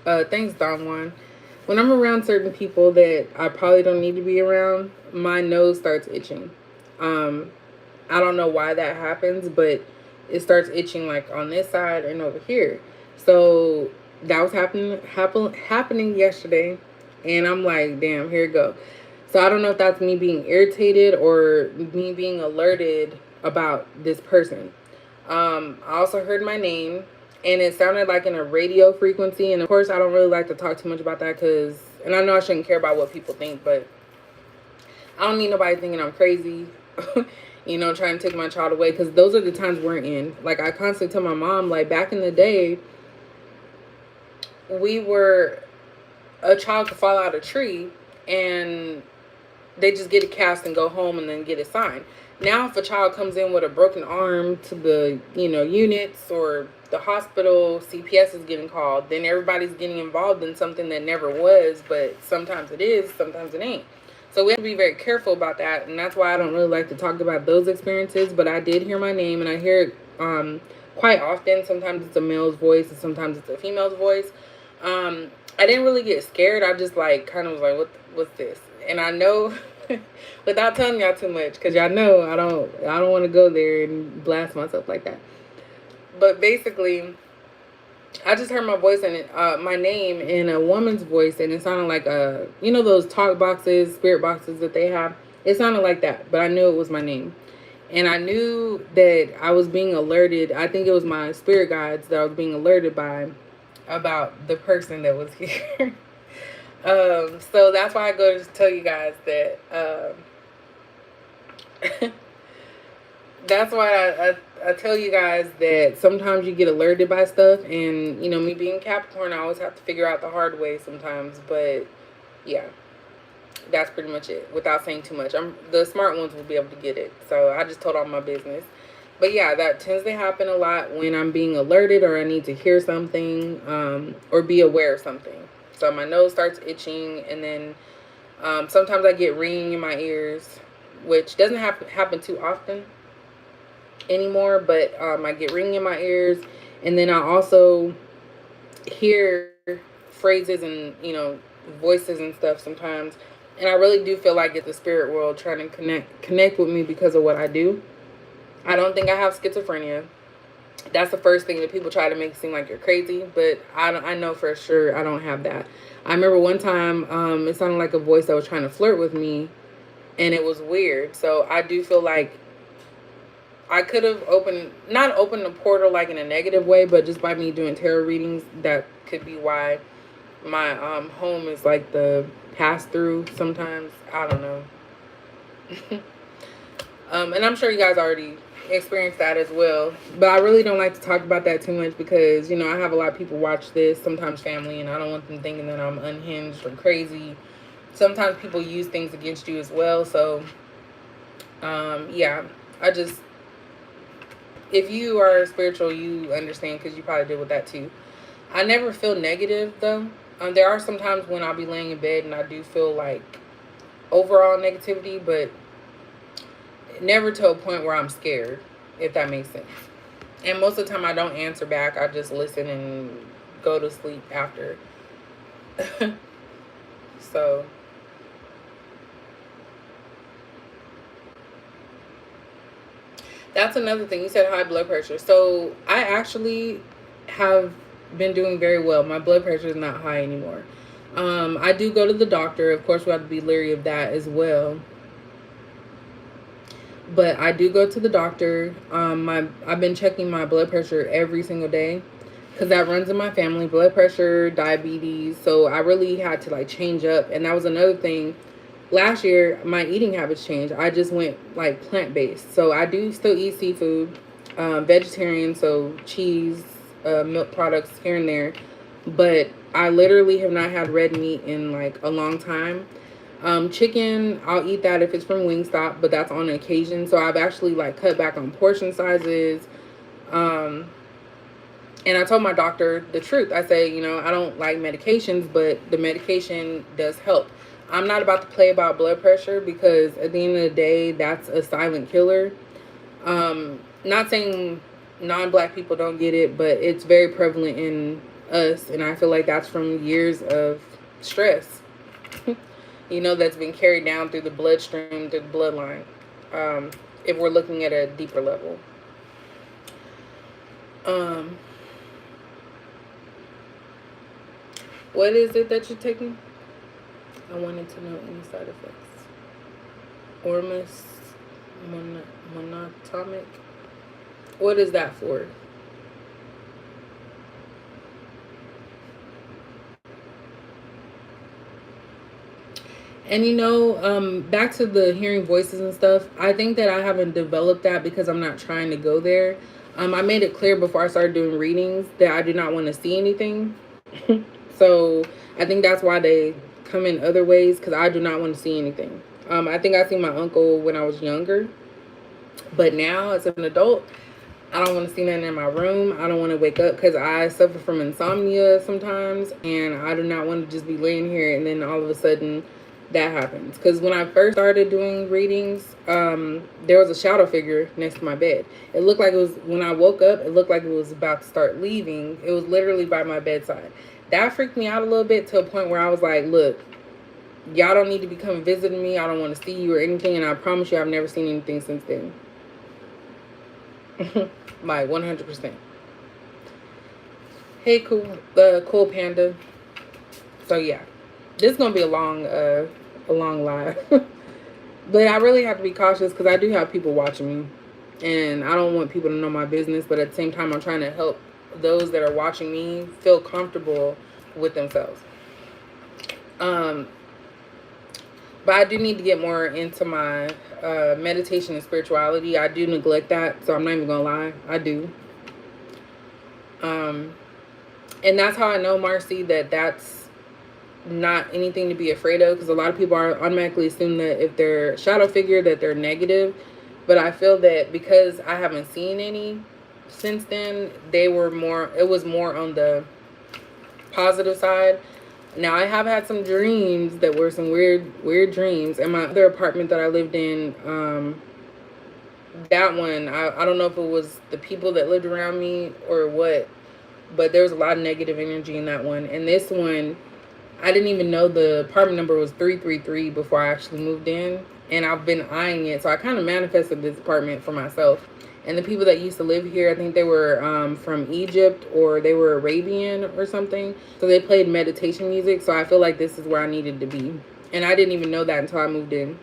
thanks, Don Juan. When I'm around certain people that I probably don't need to be around, my nose starts itching. Um, I don't know why that happens, but it starts itching like on this side and over here. So that was happening yesterday, and I'm like, damn, here it go. So I don't know if that's me being irritated or me being alerted about this person. I also heard my name, and it sounded like in a radio frequency. And of course, I don't really like to talk too much about that and I know I shouldn't care about what people think, but I don't need nobody thinking I'm crazy, trying to take my child away, because those are the times we're in. Like, I constantly tell my mom, like, back in the day, a child could fall out of a tree and they just get a cast and go home and then get assigned. Now, if a child comes in with a broken arm to the, units or the hospital, CPS is getting called, then everybody's getting involved in something that never was, but sometimes it is, sometimes it ain't. So we have to be very careful about that, and that's why I don't really like to talk about those experiences, but I did hear my name, and I hear it quite often. Sometimes it's a male's voice, and sometimes it's a female's voice. I didn't really get scared. I just kind of was like, what's this? And I know, without telling y'all too much, because y'all know I don't want to go there and blast myself like that. But basically, I just heard my voice and my name in a woman's voice, and it sounded like those talk boxes, spirit boxes that they have. It sounded like that, but I knew it was my name, and I knew that I was being alerted. I think it was my spirit guides that I was being alerted by about the person that was here. So that's why I go to tell you guys that. That's why I tell you guys that sometimes you get alerted by stuff, and me being Capricorn, I always have to figure out the hard way sometimes. But yeah, that's pretty much it. Without saying too much, the smart ones will be able to get it. So I just told all my business. But yeah, that tends to happen a lot when I'm being alerted or I need to hear something, or be aware of something. So my nose starts itching, and then sometimes I get ringing in my ears, which doesn't happen too often anymore, but I get ringing in my ears, and then I also hear phrases and voices and stuff sometimes, and I really do feel like it's the spirit world trying to connect with me because of what I do. I don't think I have schizophrenia. That's the first thing that people try to make it seem like you're crazy, but I know for sure I don't have that. I remember one time it sounded like a voice that was trying to flirt with me, and it was weird. So I do feel like I could have not opened the portal like in a negative way, but just by me doing tarot readings, that could be why my home is like the pass through sometimes. I don't know. And I'm sure you guys already experienced that as well, but I really don't like to talk about that too much because I have a lot of people watch this, sometimes family, and I don't want them thinking that I'm unhinged or crazy. Sometimes people use things against you as well. So yeah, if you are spiritual, you understand, because you probably deal with that too. I never feel negative though. There are some times when I'll be laying in bed and I do feel like overall negativity, but never to a point where I'm scared. if that makes sense. And most of the time I don't answer back. I just listen and go to sleep after. So that's another thing. You said high blood pressure. So I actually have been doing very well. My blood pressure is not high anymore. I do go to the doctor. Of course, we have to be leery of that as well. But I do go to the doctor. I've been checking my blood pressure every single day because that runs in my family, blood pressure, diabetes. So I really had to like change up, and that was another thing. Last year, my eating habits changed. I just went like plant based. So I do still eat seafood, vegetarian, so cheese, milk products here and there. But I literally have not had red meat in like a long time. Chicken, I'll eat that if it's from Wingstop, but that's on occasion. So I've actually like cut back on portion sizes. Um, and I told my doctor the truth. I say, I don't like medications, but the medication does help. I'm not about to play about blood pressure because at the end of the day, that's a silent killer. Not saying non-black people don't get it, but it's very prevalent in us, and I feel like that's from years of stress. That's been carried down through the bloodstream, through the bloodline. If we're looking at a deeper level. Um, what is it that you're taking? I wanted to know any side effects. Ormus monatomic. What is that for? And back to the hearing voices and stuff, I think that I haven't developed that because I'm not trying to go there. I made it clear before I started doing readings that I do not want to see anything. So I think that's why they come in other ways, because I do not want to see anything. I think I seen my uncle when I was younger, but now as an adult, I don't want to see nothing in my room. I don't want to wake up because I suffer from insomnia sometimes, and I do not want to just be laying here and then all of a sudden that happens. Because when I first started doing readings, there was a shadow figure next to my bed. It looked like it was, when I woke up, it looked like it was about to start leaving. It was literally by my bedside. That freaked me out a little bit, to a point where I was like, look, y'all don't need to be coming visiting me. I don't want to see you or anything. And I promise you, I've never seen anything since then. Like 100%. Hey, cool panda. So yeah, this is gonna be a long live. But I really have to be cautious because I do have people watching me, and I don't want people to know my business. But at the same time, I'm trying to help those that are watching me feel comfortable with themselves. Um, but I do need to get more into my meditation and spirituality. I do neglect that, so I'm not even gonna lie. I do. Um, and that's how I know, Marcy, that that's not anything to be afraid of, because a lot of people are automatically assume that if they're a shadow figure that they're negative. But I feel that because I haven't seen any since then, it was more on the positive side. Now I have had some dreams that were some weird dreams. And my other apartment that I lived in, that one, I don't know if it was the people that lived around me or what, but there was a lot of negative energy in that one. And this one, I didn't even know the apartment number was 333 before I actually moved in. And I've been eyeing it. So I kind of manifested this apartment for myself. And the people that used to live here, I think they were from Egypt, or they were Arabian or something. So they played meditation music. So I feel like this is where I needed to be. And I didn't even know that until I moved in.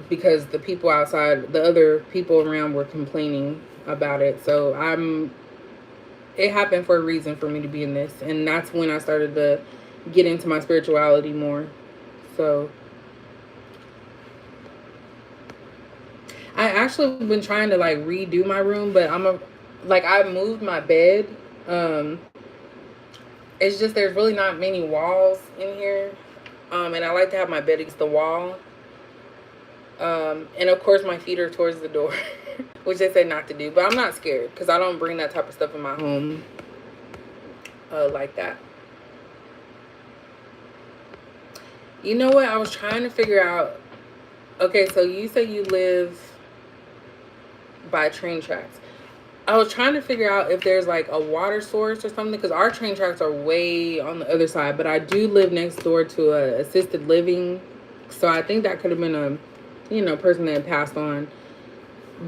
Because the people outside, the other people around, were complaining about it. So it happened for a reason for me to be in this. And that's when I started to get into my spirituality more. So I actually been trying to like redo my room, but I moved my bed. It's just there's really not many walls in here. And I like to have my bed against the wall. And of course my feet are towards the door, which they say not to do, but I'm not scared because I don't bring that type of stuff in my home like that. You know what? I was trying to figure out. Okay, so you say you live by train tracks. I was trying to figure out if there's like a water source or something because our train tracks are way on the other side. But I do live next door to a assisted living, so I think that could have been a, person that passed on.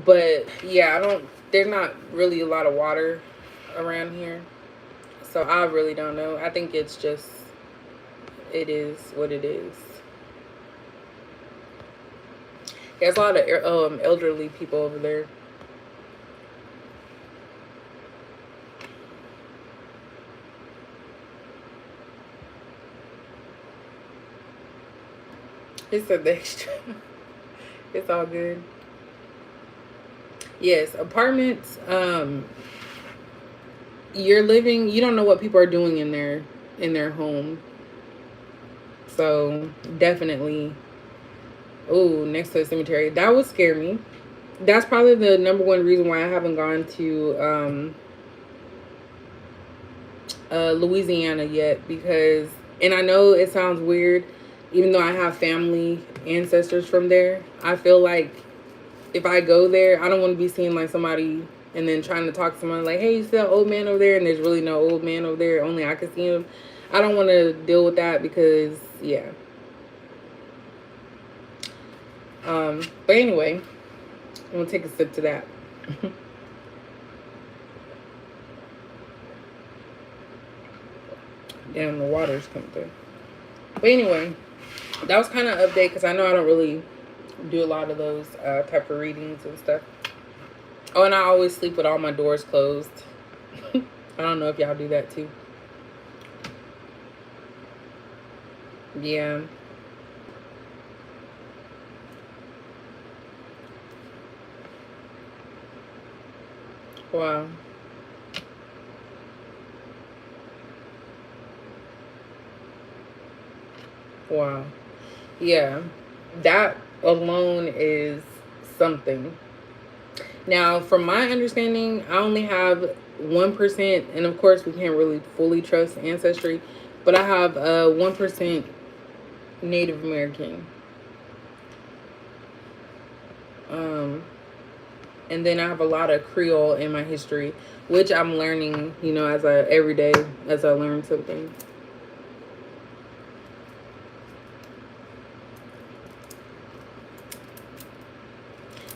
But yeah, I don't. There's not really a lot of water around here, so I really don't know. I think it's just it is what it is. There's a lot of elderly people over there. It's a extra. It's all good. Yes, apartments. You're living. You don't know what people are doing in their home. So definitely. Oh, next to the cemetery. That would scare me. That's probably the number one reason why I haven't gone to Louisiana yet because, and I know it sounds weird, even though I have family ancestors from there. I feel like if I go there, I don't want to be seeing like somebody and then trying to talk to someone like, hey, you see that old man over there? And there's really no old man over there. Only I can see him. I don't want to deal with that because, yeah. But anyway, I'm going to take a sip to that. Damn, the water's coming through. But anyway, that was kind of update because I know I don't really do a lot of those type of readings and stuff. Oh, and I always sleep with all my doors closed. I don't know if y'all do that too. Yeah. Wow. Wow. Yeah. That alone is something. Now, from my understanding, I only have 1%, and of course, we can't really fully trust ancestry, but I have 1% Native American. Um, and then I have a lot of Creole in my history, which I'm learning, as every day as I learn something.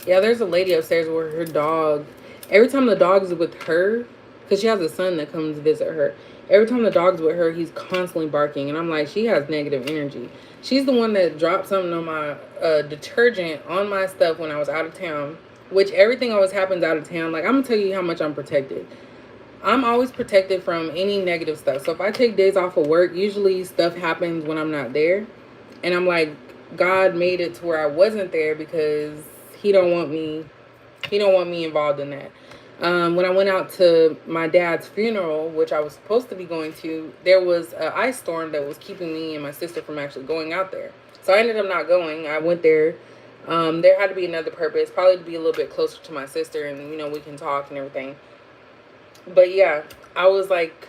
Yeah, there's a lady upstairs where her dog, every time the dog's with her, because she has a son that comes visit her, every time the dog's with her, he's constantly barking. And I'm like, she has negative energy. She's the one that dropped something on my detergent on my stuff when I was out of town, which everything always happens out of town. Like, I'm going to tell you how much I'm protected. I'm always protected from any negative stuff. So if I take days off of work, usually stuff happens when I'm not there. And I'm like, God made it to where I wasn't there because he don't want me involved in that. When I went out to my dad's funeral, which I was supposed to be going to, there was an ice storm that was keeping me and my sister from actually going out there. So I ended up not going. I went there. There had to be another purpose, probably to be a little bit closer to my sister and, we can talk and everything. But yeah, I was like,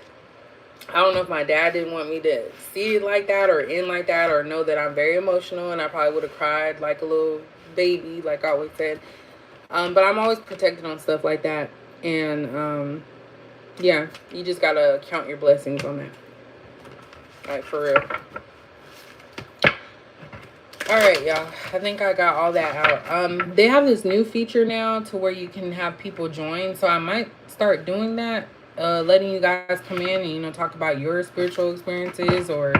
I don't know if my dad didn't want me to see it like that or end like that or know that I'm very emotional and I probably would have cried like a little baby, like I always said. But I'm always protected on stuff like that. And yeah, you just gotta count your blessings on that. Like, for real. Alright, y'all. I think I got all that out. They have this new feature now to where you can have people join. So I might start doing that. Letting you guys come in and, talk about your spiritual experiences, or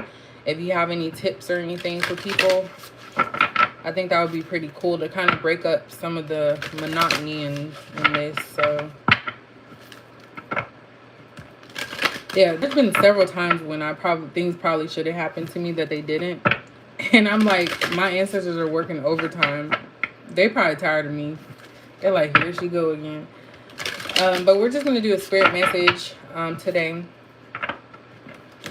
if you have any tips or anything for people. I think that would be pretty cool to kind of break up some of the monotony in this. So yeah, there's been several times when things probably should have happened to me that they didn't. And I'm like, my ancestors are working overtime. They probably tired of me. They're like, here she go again. But we're just going to do a spirit message today.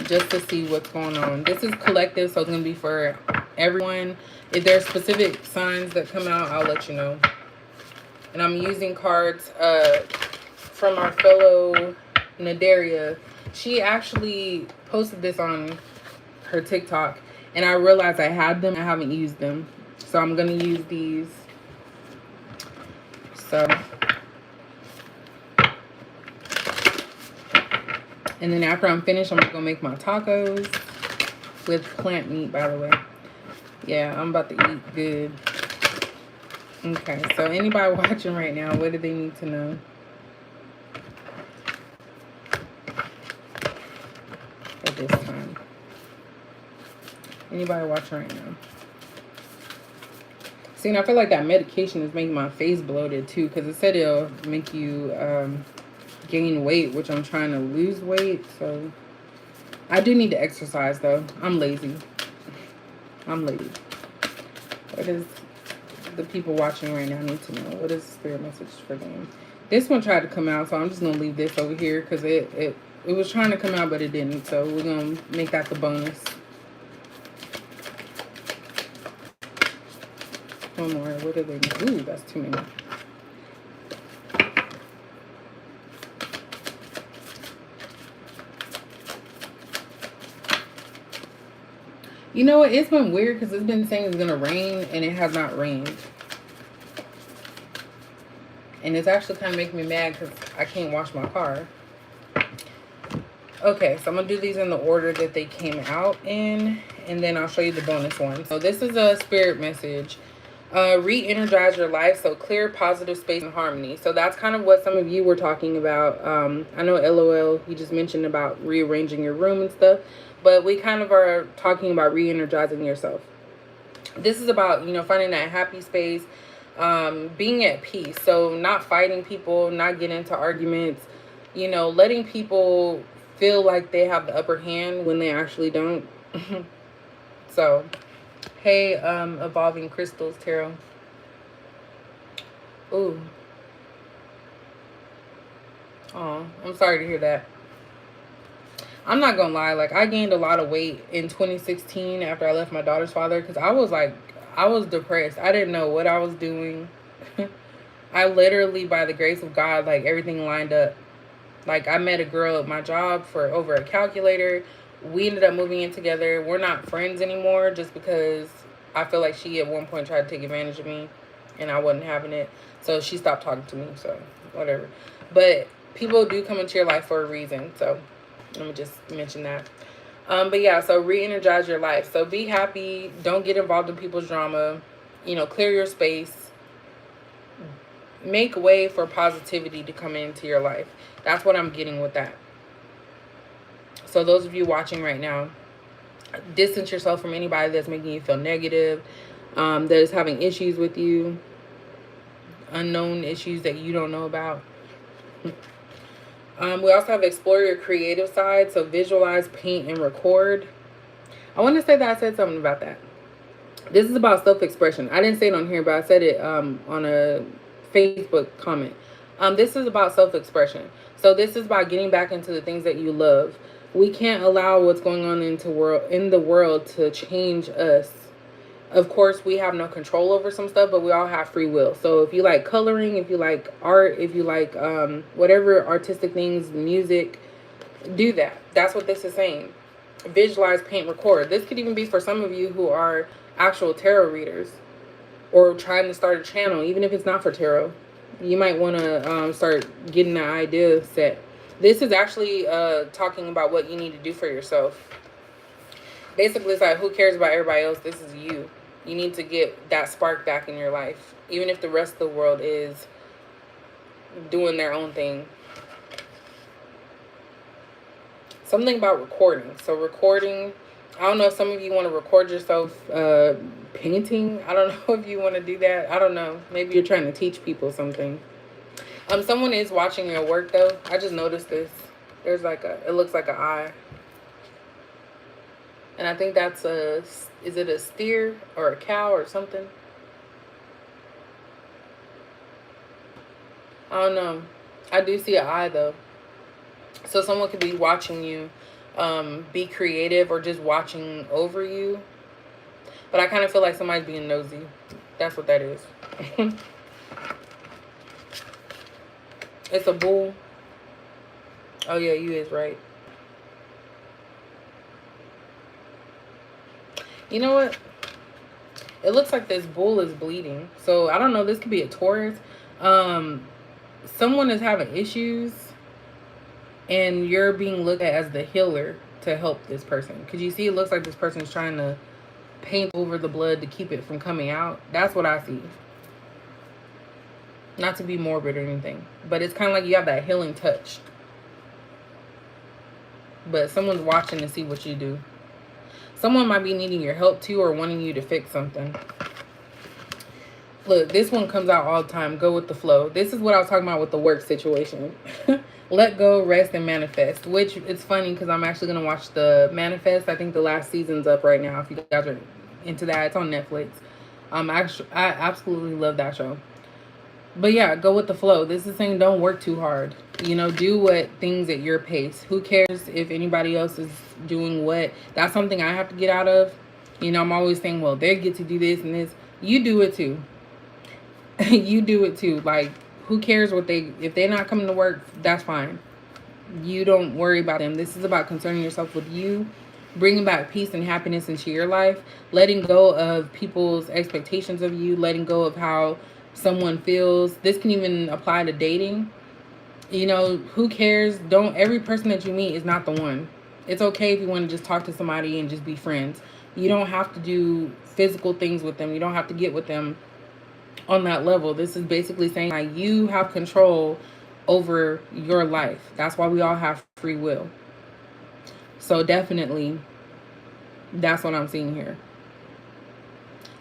Just to see what's going on. This is collective, so it's going to be for everyone. If there's specific signs that come out, I'll let you know. And I'm using cards from our fellow Nadaria. She actually posted this on her TikTok. And I realized I had them. I haven't used them. So I'm going to use these. So And then after I'm finished, I'm going to go make my tacos with plant meat, by the way. Yeah, I'm about to eat good. Okay, so anybody watching right now, what do they need to know? At this time. Anybody watching right now? See, and I feel like that medication is making my face bloated too, because it said it'll make you gain weight, which I'm trying to lose weight. So I do need to exercise though. I'm lazy. I'm lazy. What is the people watching right now need to know? What is the spirit message for them? This one tried to come out, so I'm just gonna leave this over here because it was trying to come out, but it didn't. So we're gonna make that the bonus. One more. What are they? Ooh, that's too many. You know what? It's been weird because it's been saying it's gonna rain and it has not rained. And it's actually kind of making me mad because I can't wash my car. Okay, so I'm going to do these in the order that they came out in. And then I'll show you the bonus one. So this is a spirit message. Re-energize your life. So clear, positive space and harmony. So that's kind of what some of you were talking about. I know LOL, you just mentioned about rearranging your room and stuff. But we kind of are talking about re-energizing yourself. This is about, you know, finding that happy space. Being at peace. So not fighting people, not getting into arguments, you know, letting people feel like they have the upper hand when they actually don't. So, hey, Evolving Crystals Tarot. Ooh. Oh, I'm sorry to hear that. I'm not gonna lie, like I gained a lot of weight in 2016 after I left my daughter's father because I was depressed. I didn't know what I was doing. I literally, by the grace of God, like everything lined up. Like I met a girl at my job for over a calculator. We ended up moving in together. We're not friends anymore just because I feel like she at one point tried to take advantage of me and I wasn't having it. So she stopped talking to me. So whatever. But people do come into your life for a reason. So let me just mention that. But yeah, so re-energize your life. So be happy. Don't get involved in people's drama. You know, clear your space. Make way for positivity to come into your life. That's what I'm getting with that. So those of you watching right now, distance yourself from anybody that's making you feel negative, that is having issues with you, unknown issues that you don't know about. We also have explore your creative side. So visualize, paint, and record. I want to say that I said something about that. This is about self-expression. I didn't say it on here, but I said it on a Facebook comment. This is about self-expression. So this is about getting back into the things that you love. We can't allow what's going on in the world to change us. Of course, we have no control over some stuff, but we all have free will. So if you like coloring, if you like art, if you like whatever artistic things, music, do that. That's what this is saying. Visualize, paint, record. This could even be for some of you who are actual tarot readers or trying to start a channel, even if it's not for tarot. You might want to start getting that idea set. This is actually talking about what you need to do for yourself. Basically, it's like, who cares about everybody else? This is you. You need to get that spark back in your life, even if the rest of the world is doing their own thing. Something about recording. So recording, I don't know if some of you want to record yourself painting. I don't know if you want to do that. I don't know. Maybe you're trying to teach people something. Someone is watching your work though. I just noticed this. There's like it looks like an eye. And I think that's is it a steer or a cow or something? I don't know. I do see an eye though. So someone could be watching you be creative or just watching over you. But I kind of feel like somebody's being nosy. That's what that is. It's a bull. Oh yeah, you is right. You know what? It looks like this bull is bleeding. So I don't know. This could be a Taurus. Someone is having issues. and you're being looked at as the healer to help this person. Because you see, it looks like this person is trying to paint over the blood to keep it from coming out. That's what I see. Not to be morbid or anything, but it's kind of like you have that healing touch. But someone's watching to see what you do. Someone might be needing your help too, or wanting you to fix something. Look, this one comes out all the time. Go with the flow. This is what I was talking about with the work situation. Let go, rest, and manifest. Which, it's funny because I'm actually going to watch the Manifest. I think the last season's up right now. If you guys are into that, it's on Netflix. I absolutely love that show. But yeah, go with the flow. This is saying don't work too hard. You know, do what things at your pace. Who cares if anybody else is doing what? That's something I have to get out of. You know, I'm always saying, well, they get to do this and this. You do it too. You do it too. Like, who cares what if they're not coming to work, that's fine. You don't worry about them. This is about concerning yourself with you, bringing back peace and happiness into your life, letting go of people's expectations of you, letting go of how someone feels. This can even apply to dating. You know, who cares? Every person that you meet is not the one. It's okay if you want to just talk to somebody and just be friends. You don't have to do physical things with them. You don't have to get with them on that level. This is basically saying like you have control over your life. That's why we all have free will. So definitely, that's what I'm seeing here.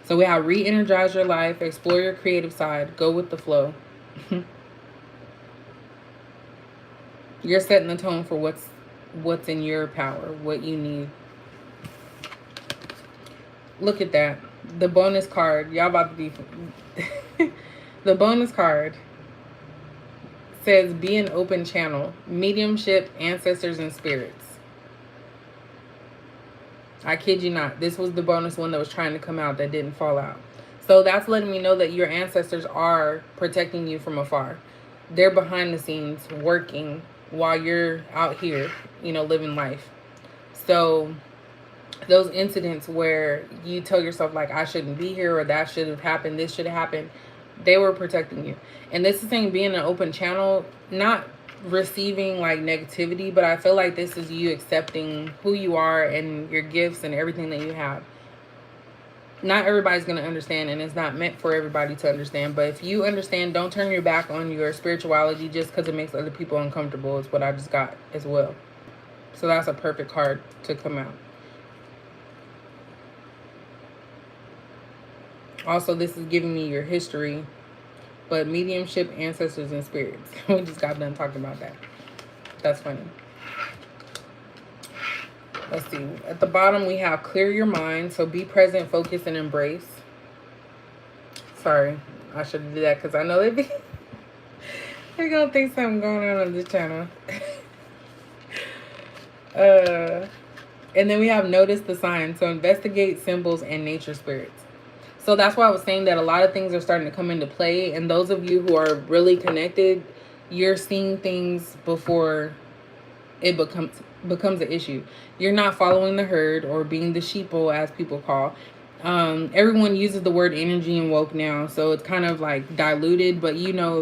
So we have re-energize your life, explore your creative side, go with the flow. You're setting the tone for what's in your power, what you need. Look at that. The bonus card. Y'all about to be... The bonus card says be an open channel. Mediumship, ancestors, and spirits. I kid you not. This was the bonus one that was trying to come out that didn't fall out. So that's letting me know that your ancestors are protecting you from afar. They're behind the scenes working while you're out here, you know, living life. So those incidents where you tell yourself like, I shouldn't be here, or that should have happened, this should have happened, they were protecting you. And this is saying being an open channel, not receiving like negativity, but I feel like this is you accepting who you are and your gifts and everything that you have. Not everybody's going to understand, and it's not meant for everybody to understand, but if you understand, don't turn your back on your spirituality just because it makes other people uncomfortable, is what I just got as well. So that's a perfect card to come out. Also, this is giving me your history, but mediumship, ancestors, and spirits. We just got done talking about that. That's funny. Let's see. At the bottom, we have clear your mind. So be present, focus, and embrace. Sorry, I should have did that because I know they're going to think something going on this channel. And then we have notice the signs. So investigate symbols and nature spirits. So that's why I was saying that a lot of things are starting to come into play. And those of you who are really connected, you're seeing things before it becomes an issue. You're not following the herd or being the sheeple, as people call. Everyone uses the word energy and woke now. So it's kind of like diluted. But you know,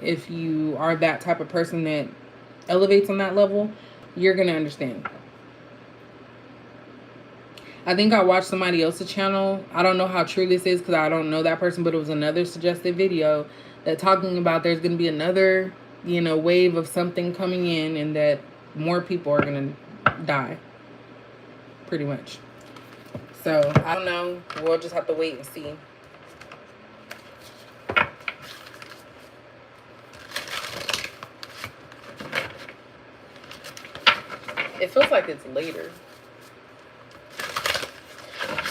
if you are that type of person that elevates on that level, you're going to understand. I think I watched somebody else's channel. I don't know how true this is because I don't know that person, but it was another suggested video that talking about there's going to be another, you know, wave of something coming in, and that more people are going to die. Pretty much. So, I don't know. We'll just have to wait and see. It feels like it's later.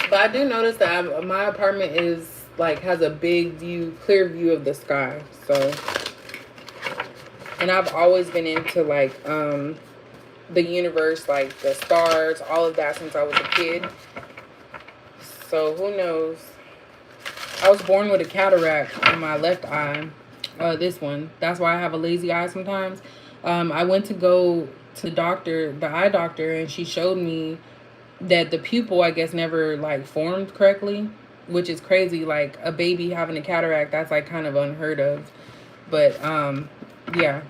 But I do notice that my apartment is like has a big view, clear view of the sky. So, and I've always been into like the universe, like the stars, all of that since I was a kid. So who knows? I was born with a cataract in my left eye. This one. That's why I have a lazy eye sometimes. I went to go to the doctor, the eye doctor, and she showed me that the pupil, I guess, never like formed correctly, which is crazy. Like a baby having a cataract, that's like kind of unheard of. But yeah,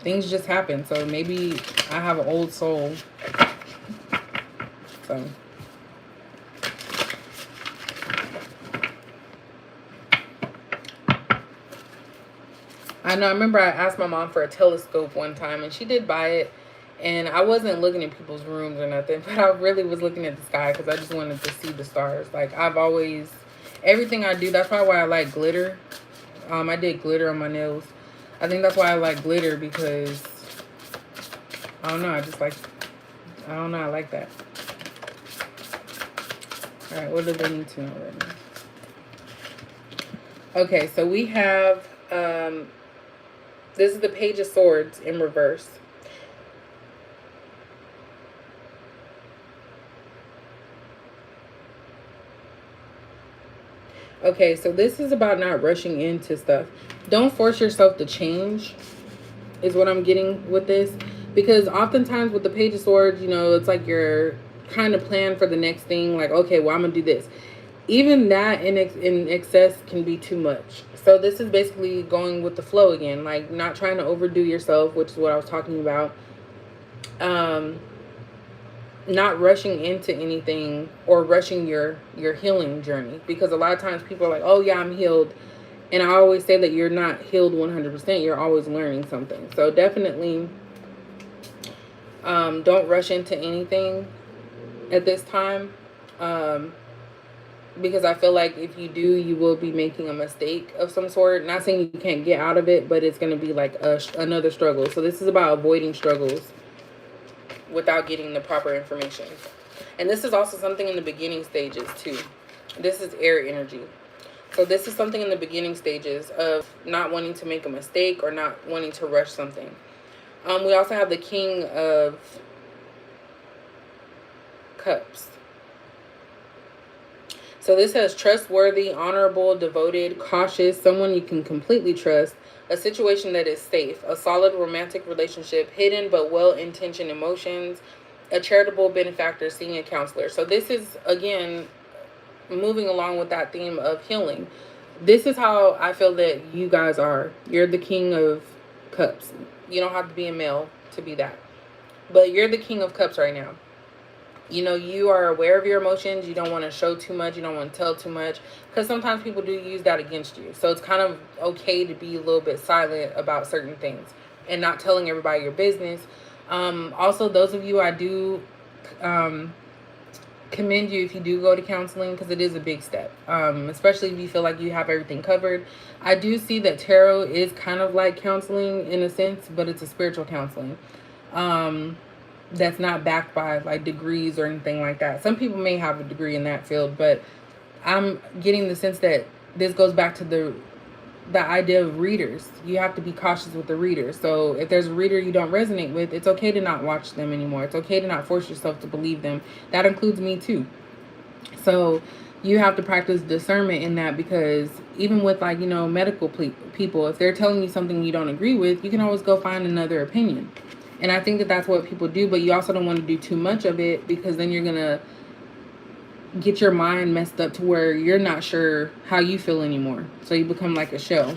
things just happen. So maybe I have an old soul. So I know. I remember I asked my mom for a telescope one time, and she did buy it. And I wasn't looking in people's rooms or nothing, but I really was looking at the sky because I just wanted to see the stars. Like, I've always, everything I do, that's probably why I like glitter. I did glitter on my nails. I think that's why I like glitter, because I don't know. I just like, I don't know. I like that. All right, what do they need to know right now? Okay, so we have, this is the Page of Swords in reverse. Okay, so this is about not rushing into stuff. Don't force yourself to change, is what I'm getting with this. Because oftentimes with the Page of Swords, you know, it's like you're kind of plan for the next thing. Like, okay, well, I'm going to do this. Even that in excess can be too much. So this is basically going with the flow again. Like, not trying to overdo yourself, which is what I was talking about. Not rushing into anything or rushing your healing journey, because a lot of times people are like, oh yeah, I'm healed, and I always say that you're not healed 100%. You're always learning something. So definitely don't rush into anything at this time, because I feel like if you do, you will be making a mistake of some sort. Not saying you can't get out of it, but it's going to be like another struggle. So this is about avoiding struggles without getting the proper information. And this is also something in the beginning stages too. This is air energy. So this is something in the beginning stages of not wanting to make a mistake or not wanting to rush something. We also have the King of Cups. So this says trustworthy, honorable, devoted, cautious, someone you can completely trust, a situation that is safe, a solid romantic relationship, hidden but well-intentioned emotions, a charitable benefactor, seeing a counselor. So this is, again, moving along with that theme of healing. This is how I feel that you guys are. You're the King of Cups. You don't have to be a male to be that. But you're the King of Cups right now. You know, you are aware of your emotions. You don't want to show too much. You don't want to tell too much, because sometimes people do use that against you. So it's kind of okay to be a little bit silent about certain things and not telling everybody your business. Also, those of you, I do commend you if you do go to counseling, because it is a big step, especially if you feel like you have everything covered. I do see that tarot is kind of like counseling in a sense, but it's a spiritual counseling. That's not backed by like degrees or anything like that. Some people may have a degree in that field, but I'm getting the sense that this goes back to the idea of readers. You have to be cautious with the readers. So if there's a reader you don't resonate with, it's okay to not watch them anymore. It's okay to not force yourself to believe them. That includes me too. So you have to practice discernment in that, because even with, like, you know, medical people, if they're telling you something you don't agree with, you can always go find another opinion. And I think that that's what people do, but you also don't want to do too much of it, because then you're going to get your mind messed up to where you're not sure how you feel anymore. So you become like a shell.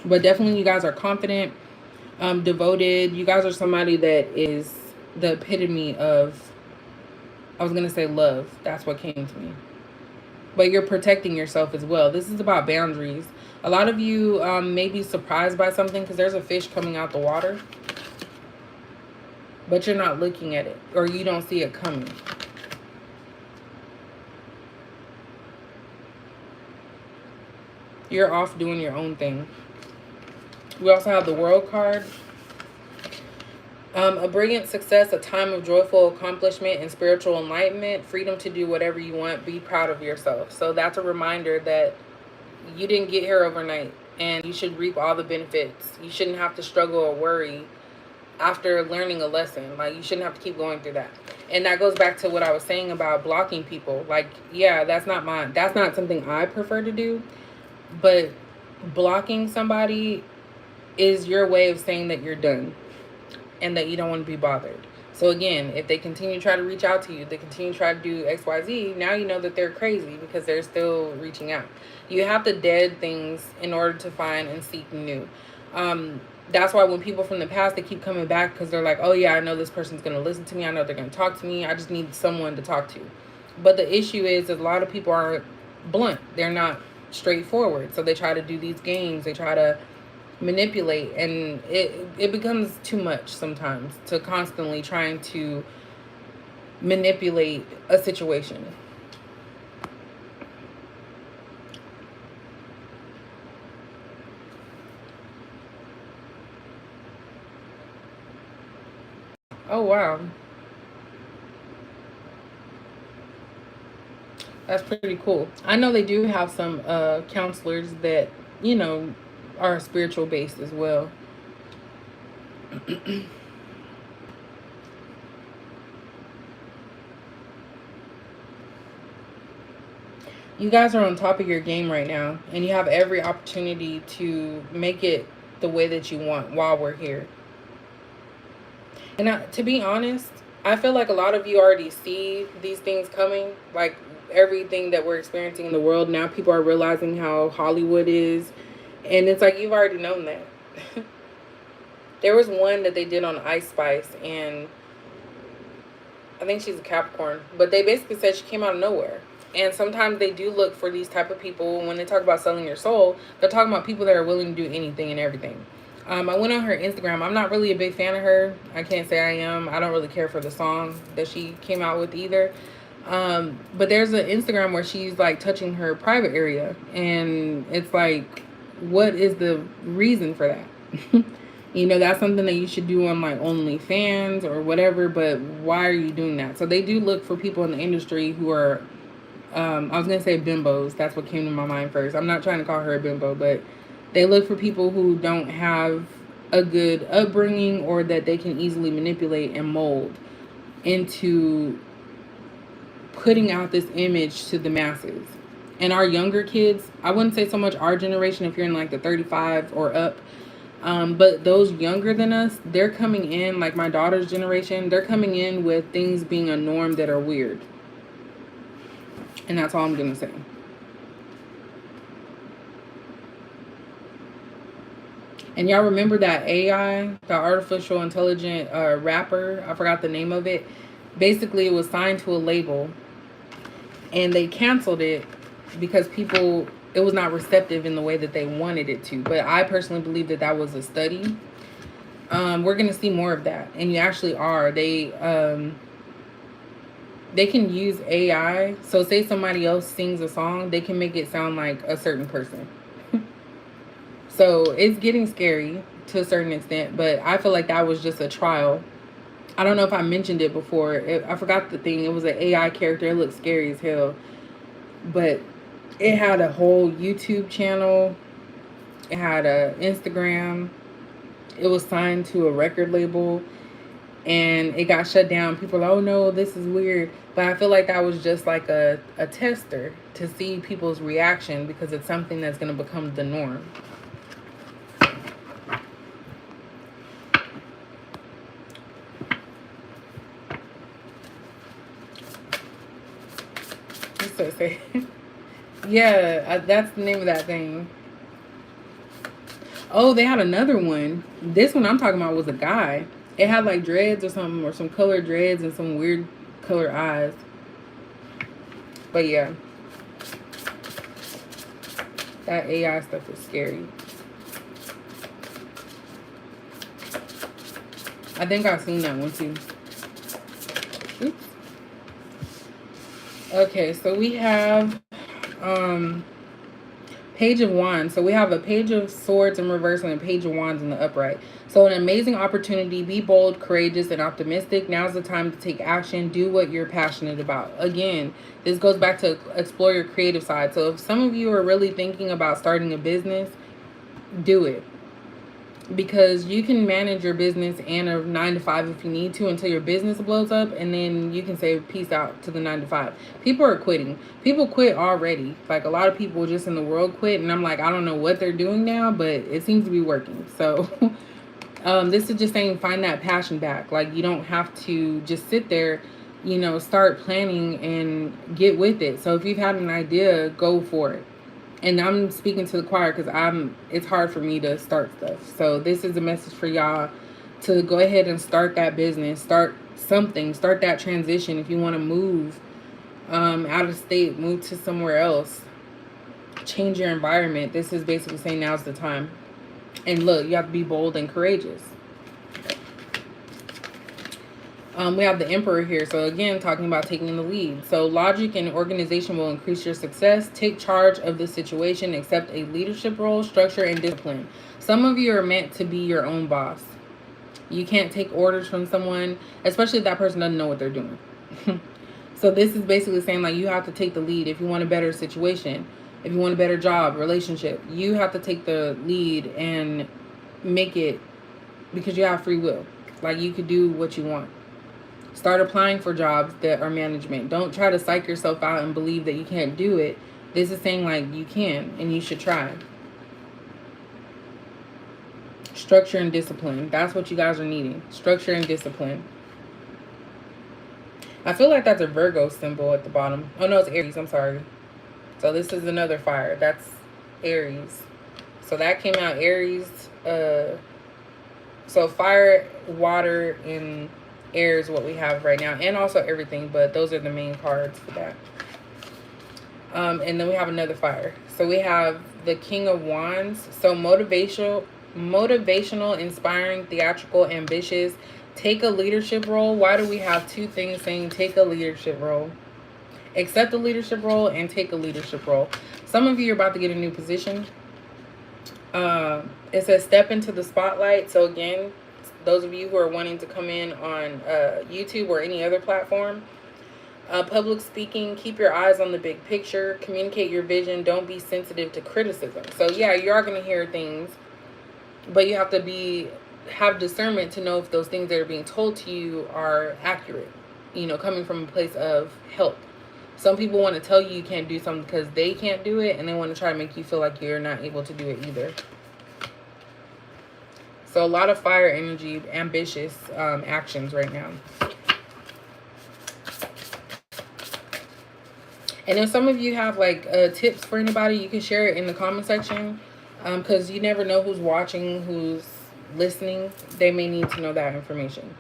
But definitely you guys are confident, devoted. You guys are somebody that is the epitome of, I was going to say love. That's what came to me. But you're protecting yourself as well. This is about boundaries. A lot of you may be surprised by something, because there's a fish coming out the water, but you're not looking at it, or you don't see it coming. You're off doing your own thing. We also have the World card. A brilliant success, a time of joyful accomplishment and spiritual enlightenment, freedom to do whatever you want, be proud of yourself. So that's a reminder that you didn't get here overnight, and you should reap all the benefits. You shouldn't have to struggle or worry after learning a lesson. Like, you shouldn't have to keep going through that. And that goes back to what I was saying about blocking people. Like, yeah, that's not something I prefer to do, but blocking somebody is your way of saying that you're done and that you don't want to be bothered. So again, if they continue to try to reach out to you, they continue to try to do XYZ, now you know that they're crazy, because they're still reaching out. You have to dead things in order to find and seek new. That's why when people from the past, they keep coming back because they're like, oh yeah, I know this person's going to listen to me. I know they're going to talk to me. I just need someone to talk to. But the issue is that a lot of people aren't blunt. They're not straightforward. So they try to do these games. They try to manipulate, and it becomes too much sometimes to constantly trying to manipulate a situation. Oh wow, that's pretty cool. I know they do have some counselors that, you know, are spiritual based as well. You guys are on top of your game right now, and you have every opportunity to make it the way that you want while we're here. And to be honest, I feel like a lot of you already see these things coming. Like everything that we're experiencing in the world now, people are realizing how Hollywood is, and it's like you've already known that. There was one that they did on Ice Spice, and I think she's a Capricorn, but they basically said she came out of nowhere. And sometimes they do look for these type of people. When they talk about selling your soul, they're talking about people that are willing to do anything and everything. I went on her Instagram. I'm not really a big fan of her. I can't say I am. I don't really care for the song that she came out with either. But there's an Instagram where she's like touching her private area, and it's like, what is the reason for that? You know, that's something that you should do on like OnlyFans or whatever, but why are you doing that? So they do look for people in the industry who are, I was going to say bimbos. That's what came to my mind first. I'm not trying to call her a bimbo, but they look for people who don't have a good upbringing or that they can easily manipulate and mold into putting out this image to the masses. And our younger kids, I wouldn't say so much our generation if you're in like the 35 or up, but those younger than us, they're coming in, like my daughter's generation, they're coming in with things being a norm that are weird. And that's all I'm going to say. And y'all remember that AI, the artificial intelligent rapper? I forgot the name of it. Basically, it was signed to a label, and they canceled it because people, it was not receptive in the way that they wanted it to. But I personally believe that that was a study. We're going to see more of that. And you actually are. They can use AI. So say somebody else sings a song, they can make it sound like a certain person. So it's getting scary to a certain extent, but I feel like that was just a trial. I don't know if I mentioned it before. I forgot the thing. It was an AI character. It looked scary as hell. But it had a whole YouTube channel. It had a Instagram. It was signed to a record label. And it got shut down. People are like, oh no, this is weird. But I feel like that was just like a tester to see people's reaction because it's something that's going to become the norm. So say, yeah, that's the name of that thing. Oh, they had another one. This one I'm talking about was a guy. It had like dreads or something, or some colored dreads and some weird colored eyes. But yeah, that AI stuff is scary. I think I've seen that one too. Oops. Okay, so we have Page of Wands. So we have a Page of Swords in reverse and a Page of Wands in the upright. So an amazing opportunity. Be bold, courageous, and optimistic. Now's the time to take action. Do what you're passionate about. Again, this goes back to explore your creative side. So if some of you are really thinking about starting a business, do it. Because you can manage your business and a 9-to-5 if you need to until your business blows up, and then you can say peace out to the 9-to-5. People are quitting. People quit already. Like a lot of people just in the world quit, and I'm like, I don't know what they're doing now, but it seems to be working. So this is just saying find that passion back. Like you don't have to just sit there, you know, start planning and get with it. So if you've had an idea, go for it. And I'm speaking to the choir because it's hard for me to start stuff. So this is a message for y'all to go ahead and start that business, start something, start that transition. If you want to move out of state, move to somewhere else, change your environment. This is basically saying now's the time. And look, you have to be bold and courageous. We have the Emperor here. So again, talking about taking the lead. So logic and organization will increase your success. Take charge of the situation. Accept a leadership role, structure, and discipline. Some of you are meant to be your own boss. You can't take orders from someone, especially if that person doesn't know what they're doing. So this is basically saying like you have to take the lead if you want a better situation, if you want a better job, relationship. You have to take the lead and make it, because you have free will. Like you could do what you want. Start applying for jobs that are management. Don't try to psych yourself out and believe that you can't do it. This is saying like you can and you should try. Structure and discipline. That's what you guys are needing. Structure and discipline. I feel like that's a Virgo symbol at the bottom. Oh no, it's Aries. I'm sorry. So this is another fire. That's Aries. So that came out Aries. So fire, water, and air is what we have right now. And also everything. But those are the main cards for that. And then we have another fire. So we have the King of Wands. So motivational, inspiring, theatrical, ambitious. Take a leadership role. Why do we have two things saying take a leadership role? Accept a leadership role and take a leadership role. Some of you are about to get a new position. It says step into the spotlight. So again, those of you who are wanting to come in on YouTube or any other platform, public speaking, keep your eyes on the big picture, communicate your vision, don't be sensitive to criticism. So yeah, you are going to hear things, but you have to have discernment to know if those things that are being told to you are accurate, coming from a place of help. Some people want to tell you you can't do something because they can't do it, and they want to try to make you feel like you're not able to do it either. So a lot of fire energy, ambitious actions right now. And if some of you have like tips for anybody, you can share it in the comment section, because you never know who's watching, who's listening. They may need to know that information.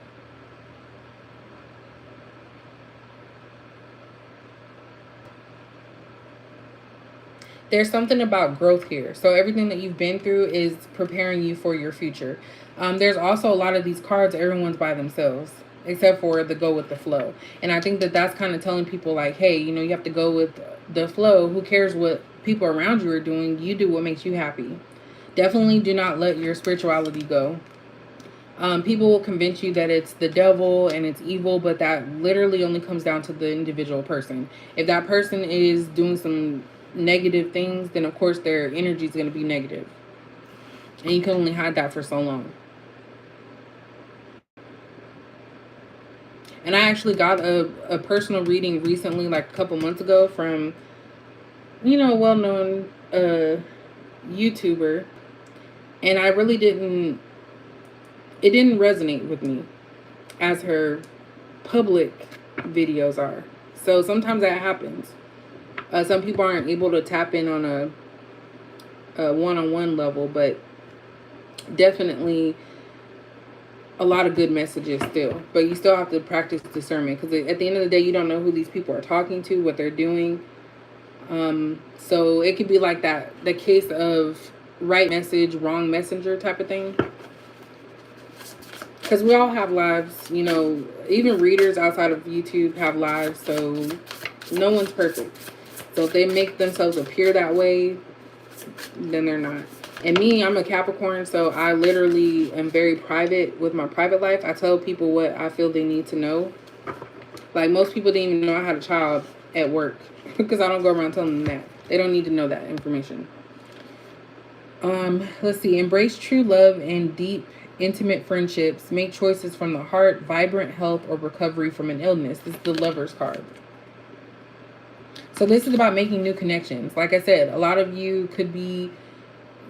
There's something about growth here. So everything that you've been through is preparing you for your future. There's also a lot of these cards, everyone's by themselves, except for the go with the flow. And I think that that's kind of telling people like, hey, you have to go with the flow. Who cares what people around you are doing? You do what makes you happy. Definitely do not let your spirituality go. People will convince you that it's the devil and it's evil, but that literally only comes down to the individual person. If that person is doing some negative things, then of course their energy is going to be negative. And you can only hide that for so long. And I actually got a personal reading recently, like a couple months ago, from, well-known YouTuber. And I really it didn't resonate with me as her public videos are. So sometimes that happens. Some people aren't able to tap in on a one-on-one level, but definitely a lot of good messages still. But you still have to practice discernment, because at the end of the day, you don't know who these people are talking to, what they're doing. So it could be like the case of right message, wrong messenger type of thing. Because we all have lives, even readers outside of YouTube have lives, so no one's perfect. So if they make themselves appear that way, then they're not. And me, I'm a Capricorn, so I literally am very private with my private life. I tell people what I feel they need to know. Like, most people didn't even know I had a child at work because I don't go around telling them that. They don't need to know that information. Let's see. Embrace true love and deep, intimate friendships. Make choices from the heart, vibrant health, or recovery from an illness. This is the Lover's card. So this is about making new connections. Like I said, a lot of you could be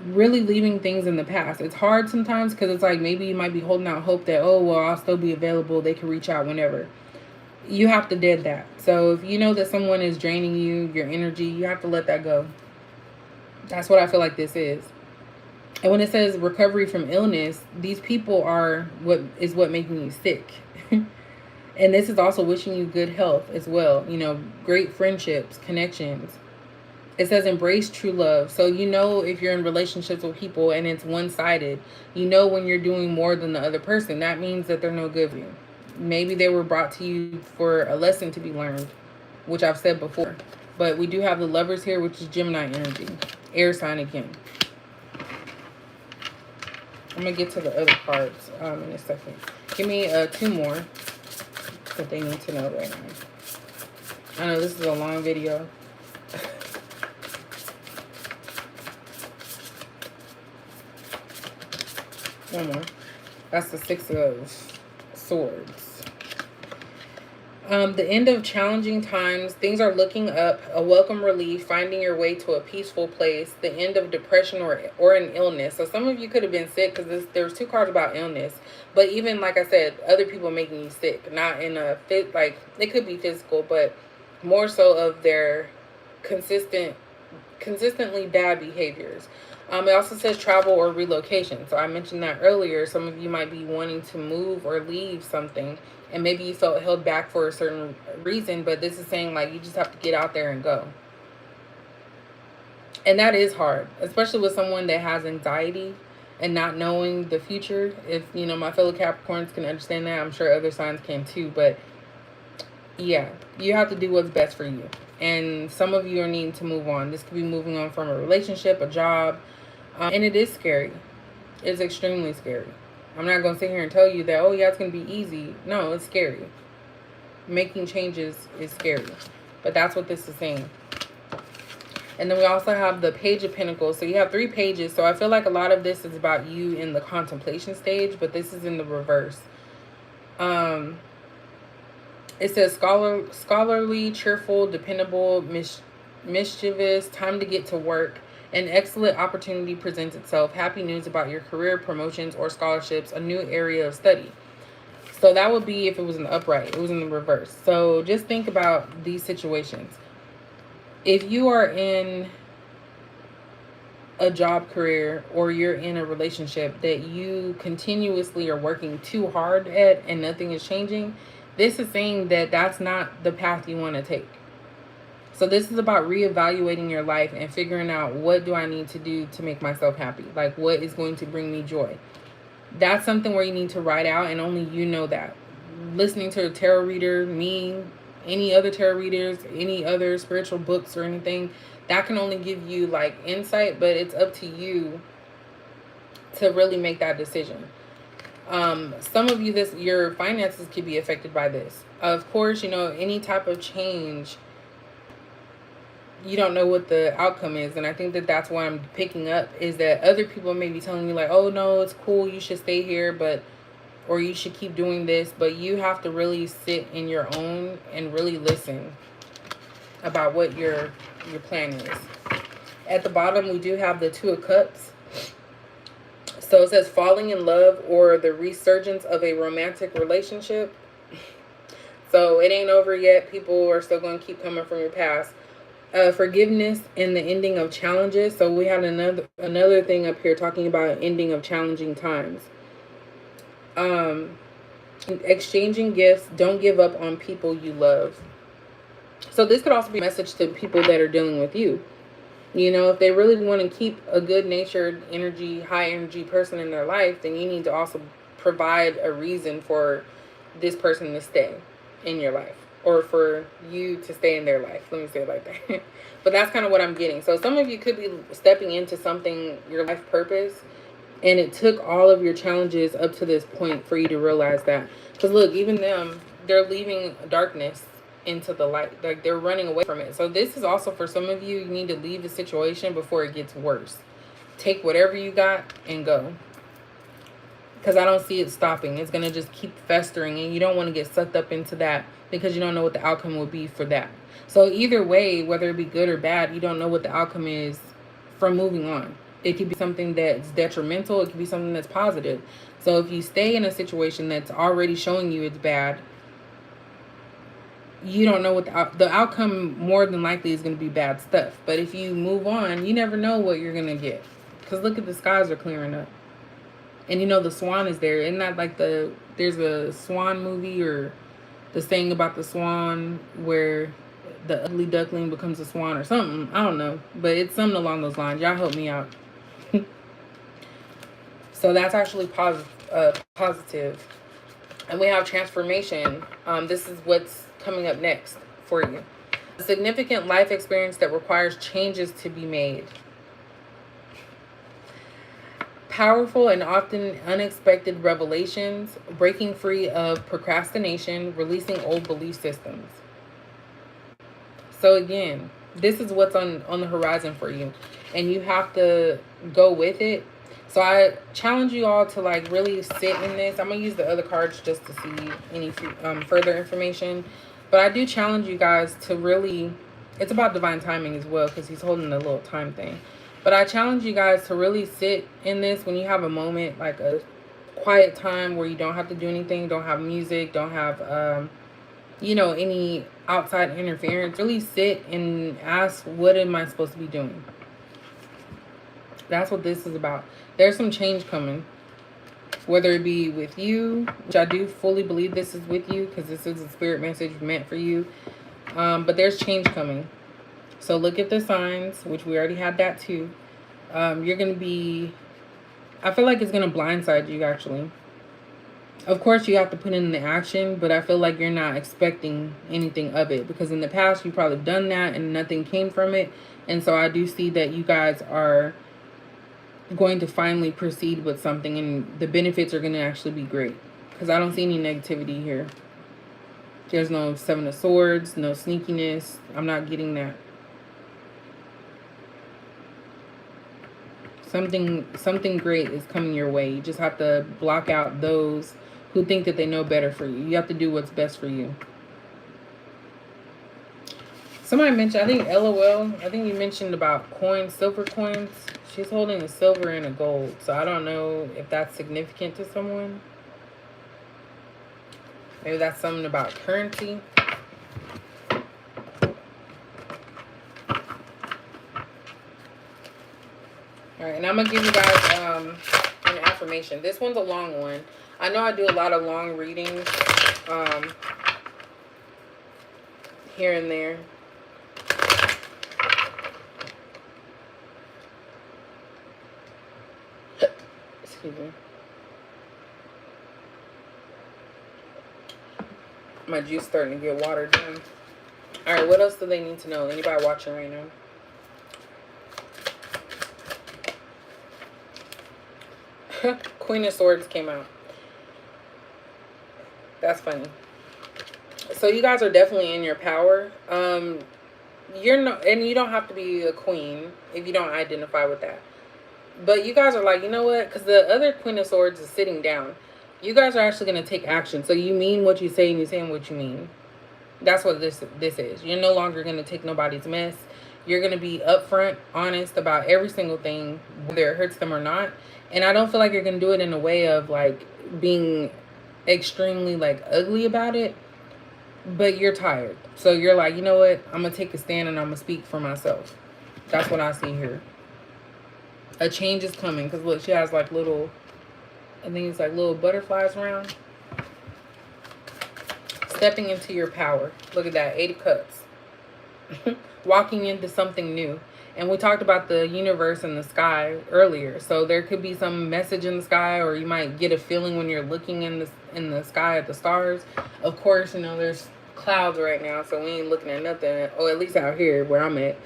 really leaving things in the past. It's hard sometimes because it's like maybe you might be holding out hope that, oh, well, I'll still be available. They can reach out whenever. You have to dead that. So if you know that someone is draining you, your energy, you have to let that go. That's what I feel like this is. And when it says recovery from illness, these people are what making you sick. And this is also wishing you good health as well. Great friendships, connections. It says embrace true love. So if you're in relationships with people and it's one-sided, when you're doing more than the other person, that means that they're no good for you. Maybe they were brought to you for a lesson to be learned, which I've said before. But we do have the lovers here, which is Gemini energy. Air sign again. I'm going to get to the other cards in a second. Give me 2 more that they need to know right now. I know this is a long video. One more. That's the 6 of Swords. The end of challenging times. Things are looking up. A welcome relief. Finding your way to a peaceful place. The end of depression or an illness. So some of you could have been sick because there was 2 cards about illness. But even like I said, other people making you sick. Not in a fit, like it could be physical, but more so of their consistently bad behaviors. It also says travel or relocation. So I mentioned that earlier. Some of you might be wanting to move or leave something, and maybe you felt held back for a certain reason, but this is saying like you just have to get out there and go. And that is hard, especially with someone that has anxiety and not knowing the future. If, my fellow Capricorns can understand that, I'm sure other signs can too. But yeah, you have to do what's best for you. And some of you are needing to move on. This could be moving on from a relationship, a job. And it is scary. It's extremely scary. I'm not going to sit here and tell you that, oh, yeah, it's going to be easy. No, it's scary. Making changes is scary. But that's what this is saying. And then we also have the Page of Pentacles. So you have 3 pages. So I feel like a lot of this is about you in the contemplation stage, but this is in the reverse. It says scholarly, cheerful, dependable, mischievous, time to get to work. An excellent opportunity presents itself. Happy news about your career, promotions, or scholarships, a new area of study. So that would be if it was in the upright. It was in the reverse. So just think about these situations. If you are in a job career or you're in a relationship that you continuously are working too hard at and nothing is changing, this is saying that that's not the path you want to take. So this is about reevaluating your life and figuring out, what do I need to do to make myself happy? Like, what is going to bring me joy? That's something where you need to write out, and only you know that. Listening to a tarot reader, me, any other tarot readers, any other spiritual books or anything, that can only give you like insight, but it's up to you to really make that decision. Some of you, your finances could be affected by this. Of course, any type of change, you don't know what the outcome is. And I think that that's why I'm picking up, is that other people may be telling you like, oh no, it's cool, you should stay here, or you should keep doing this. But you have to really sit in your own and really listen about what your plan is. At the bottom, we do have the 2 of Cups. So it says falling in love or the resurgence of a romantic relationship. So it ain't over yet. People are still going to keep coming from your past. Forgiveness and the ending of challenges. So we had another thing up here talking about ending of challenging times. Exchanging gifts. Don't give up on people you love. So this could also be a message to people that are dealing with you. If they really want to keep a good-natured energy, high-energy person in their life, then you need to also provide a reason for this person to stay in your life, or for you to stay in their life. Let me say it like that. But that's kind of what I'm getting. So some of you could be stepping into something, your life purpose, and it took all of your challenges up to this point for you to realize that. Because look, even them, they're leaving darkness into the light. Like, they're running away from it. So this is also for some of you, you need to leave the situation before it gets worse. Take whatever you got and go. Because I don't see it stopping. It's going to just keep festering, and you don't want to get sucked up into that because you don't know what the outcome will be for that. So either way, whether it be good or bad, you don't know what the outcome is from moving on. It could be something that's detrimental. It could be something that's positive. So if you stay in a situation that's already showing you it's bad, you don't know what the outcome more than likely is going to be bad stuff. But if you move on, you never know what you're going to get. Because look at the skies are clearing up. And you know the swan is there. Isn't that like there's a swan movie or the saying about the swan where the ugly duckling becomes a swan or something? I don't know. But it's something along those lines. Y'all help me out. So that's actually positive. And we have transformation. This is what's coming up next for you. A significant life experience that requires changes to be made. Powerful and often unexpected revelations, breaking free of procrastination, releasing old belief systems. So again, this is what's on the horizon for you. And you have to go with it. So I challenge you all to like really sit in this. I'm going to use the other cards just to see any further information. But I do challenge you guys to really, it's about divine timing as well because he's holding a little time thing. But I challenge you guys to really sit in this when you have a moment, like a quiet time where you don't have to do anything, don't have music, don't have, any outside interference. Really sit and ask, what am I supposed to be doing? That's what this is about. There's some change coming, whether it be with you, which I do fully believe this is with you because this is a spirit message meant for you. But there's change coming. So look at the signs, which we already had that too. You're going to be, I feel like it's going to blindside you actually. Of course, you have to put in the action, but I feel like you're not expecting anything of it because in the past, you've probably done that and nothing came from it. And so I do see that you guys are going to finally proceed with something and the benefits are going to actually be great because I don't see any negativity here. There's no Seven of Swords, no sneakiness. I'm not getting that. Something great is coming your way. You just have to block out those who think that they know better for you. You have to do what's best for you. Somebody mentioned, I think LOL, I think you mentioned about coins, silver coins. She's holding a silver and a gold. So I don't know if that's significant to someone. Maybe that's something about currency. All right, and I'm going to give you guys an affirmation. This one's a long one. I know I do a lot of long readings here and there. Excuse me. My juice starting to get watered down. All right, what else do they need to know? Anybody watching right now? Queen of Swords came out. That's funny. So you guys are definitely in your power. You're not, and you don't have to be a queen if you don't identify with that. But you guys are like, you know what? Because the other Queen of Swords is sitting down. You guys are actually going to take action. So you mean what you say and you're saying what you mean. That's what this is. You're no longer going to take nobody's mess. You're going to be upfront, honest about every single thing, whether it hurts them or not. And I don't feel like you're going to do it in a way of like being extremely like ugly about it. But you're tired. So you're like, you know what? I'm going to take a stand and I'm going to speak for myself. That's what I see here. A change is coming. Because look, she has like little, I think it's like little butterflies around. Stepping into your power. Look at that. 8 of Cups. Walking into something new. And we talked about the universe and the sky earlier. So there could be some message in the sky, or you might get a feeling when you're looking in the sky at the stars. Of course, you know, there's clouds right now, so we ain't looking at nothing. Or at least out here where I'm at.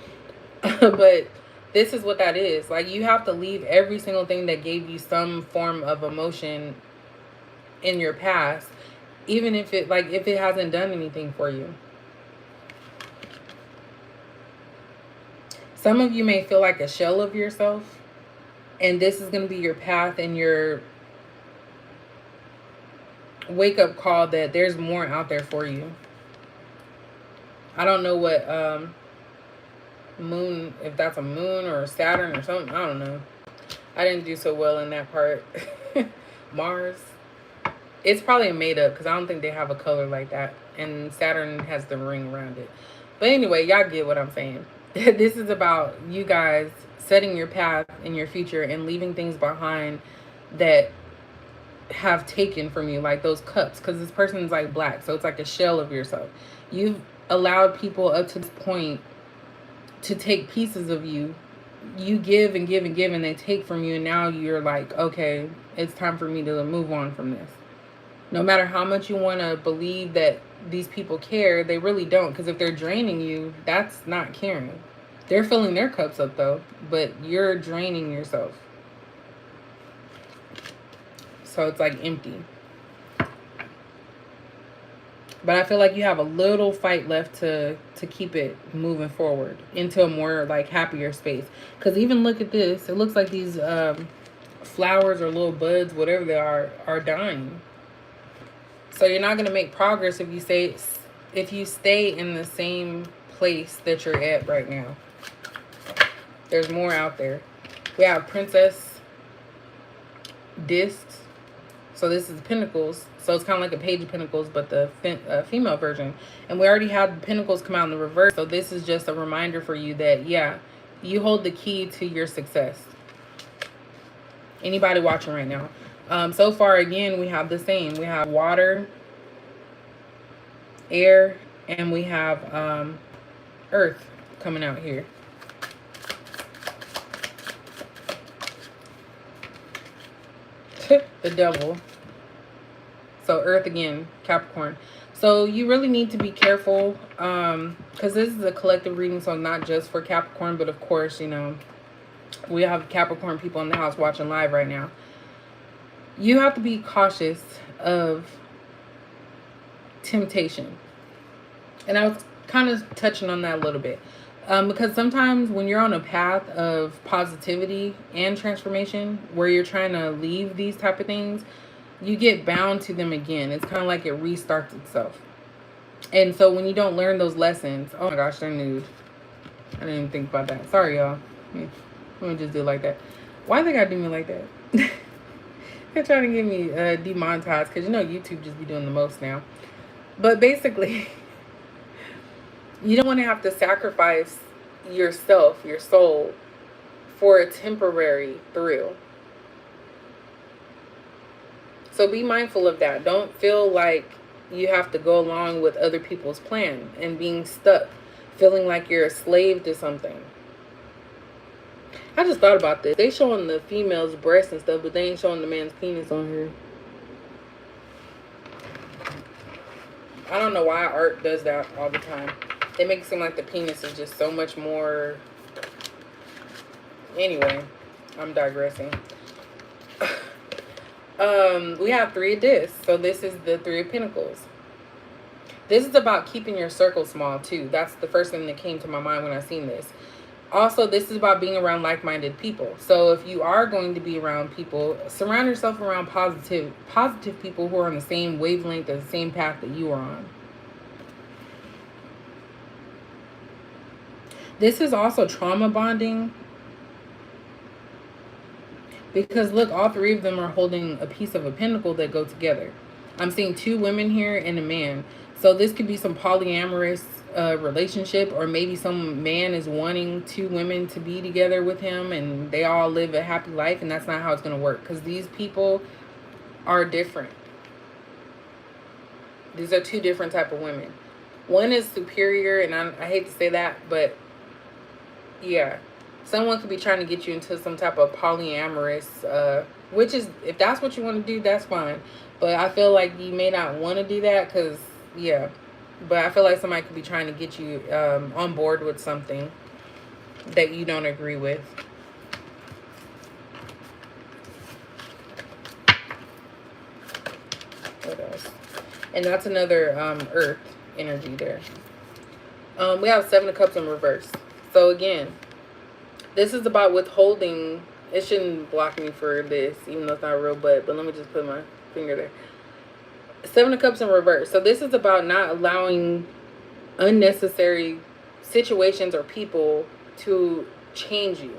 But this is what that is. Like, you have to leave every single thing that gave you some form of emotion in your past, even if it hasn't done anything for you. Some of you may feel like a shell of yourself, and this is going to be your path and your wake-up call that there's more out there for you. I don't know what moon, if that's a moon or a Saturn or something. I don't know. I didn't do so well in that part. Mars. It's probably made up because I don't think they have a color like that. And Saturn has the ring around it. But anyway, y'all get what I'm saying. This is about you guys setting your path in your future and leaving things behind that have taken from you, like those cups, because this person's like black, so it's like a shell of yourself. You've allowed people up to this point to take pieces of you. You give and give and give, and they take from you, and now you're like, okay, it's time for me to move on from this. No matter how much you want to believe that these people care, they really don't, because if they're draining you, that's not caring. They're filling their cups up though, but you're draining yourself. So it's like empty. But I feel like you have a little fight left to keep it moving forward into a more like happier space. Because even look at this. It looks like these flowers or little buds, whatever they are dying. So you're not going to make progress if you stay in the same place that you're at right now. There's more out there. We have Princess Discs. So this is Pentacles. So it's kind of like a Page of Pentacles, but the female version. And we already had the Pentacles come out in the reverse. So this is just a reminder for you that, yeah, you hold the key to your success. Anybody watching right now. So far, again, we have the same. We have water, air, and we have earth coming out here. The devil. So earth again, Capricorn. So you really need to be careful, because this is a collective reading, so not just for Capricorn, but of course, you know, we have Capricorn people in the house watching live right now. You have to be cautious of temptation. And I was kind of touching on that a little bit. Because sometimes when you're on a path of positivity and transformation, where you're trying to leave these type of things, you get bound to them again. It's kind of like it restarts itself. And so when you don't learn those lessons, oh my gosh, they're nude. I didn't even think about that. Sorry, y'all. Let me just do it like that. Why they gotta do me like that? They're trying to get me demonetized, because you know YouTube just be doing the most now. But basically, you don't want to have to sacrifice yourself, your soul, for a temporary thrill. So be mindful of that. Don't feel like you have to go along with other people's plan and being stuck, feeling like you're a slave to something. I just thought about this. They showing the female's breast and stuff, but they ain't showing the man's penis on here. I don't know why art does that all the time. They make it seem like the penis is just so much more. Anyway, I'm digressing. We have 3 of discs. So this is the 3 of Pentacles. This is about keeping your circle small too. That's the first thing that came to my mind when I seen this. Also, this is about being around like-minded people. So if you are going to be around people, surround yourself around positive people who are on the same wavelength and the same path that you are on. This is also trauma bonding. Because look, all 3 of them are holding a piece of a pentacle that go together. I'm seeing 2 women here and a man. So this could be some polyamorous relationship, or maybe some man is wanting 2 women to be together with him and they all live a happy life, and that's not how it's going to work, because these people are different. These are 2 different type of women. One is superior, and I hate to say that, but yeah. Someone could be trying to get you into some type of polyamorous, which is, if that's what you want to do, that's fine. But I feel like you may not want to do that, because, yeah. But I feel like somebody could be trying to get you on board with something that you don't agree with. What else? And that's another earth energy there. We have 7 of Cups in reverse. So again, this is about withholding. It shouldn't block me for this, even though it's not real, but let me just put my finger there. 7 of Cups in reverse. So this is about not allowing unnecessary situations or people to change you.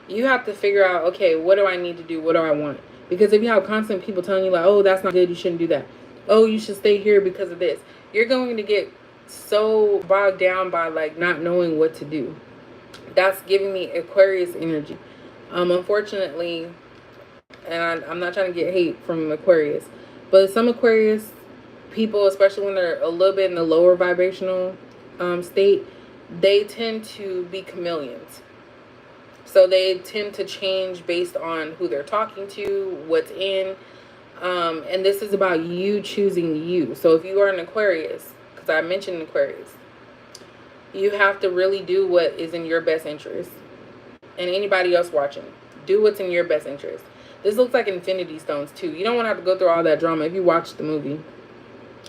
You have to figure out, okay, what do I need to do? What do I want? Because if you have constant people telling you like, oh, that's not good, you shouldn't do that. Oh, you should stay here because of this. You're going to get so bogged down by like not knowing what to do. That's giving me Aquarius energy. Unfortunately, and I'm not trying to get hate from Aquarius, but some Aquarius people, especially when they're a little bit in the lower vibrational state, they tend to be chameleons. So they tend to change based on who they're talking to, what's in. And this is about you choosing you. So if you are an Aquarius, because I mentioned Aquarius, you have to really do what is in your best interest. And anybody else watching, do what's in your best interest. This looks like infinity stones too. You don't want to have to go through all that drama if you watch the movie.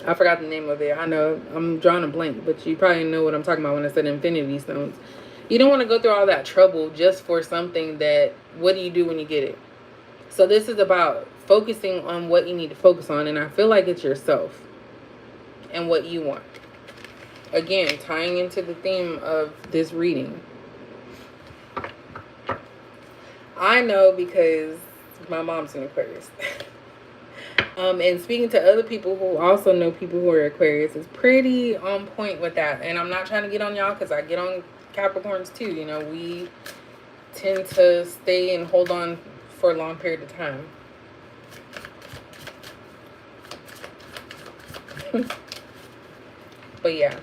I forgot the name of it. I know I'm drawing a blank, but you probably know what I'm talking about when I said infinity stones. You don't want to go through all that trouble just for something that, what do you do when you get it? So this is about focusing on what you need to focus on. And I feel like it's yourself and what you want. Again, tying into the theme of this reading. I know because my mom's an Aquarius. And speaking to other people who also know people who are Aquarius is pretty on point with that. And I'm not trying to get on y'all because I get on Capricorns too. You know, we tend to stay and hold on for a long period of time. But yeah.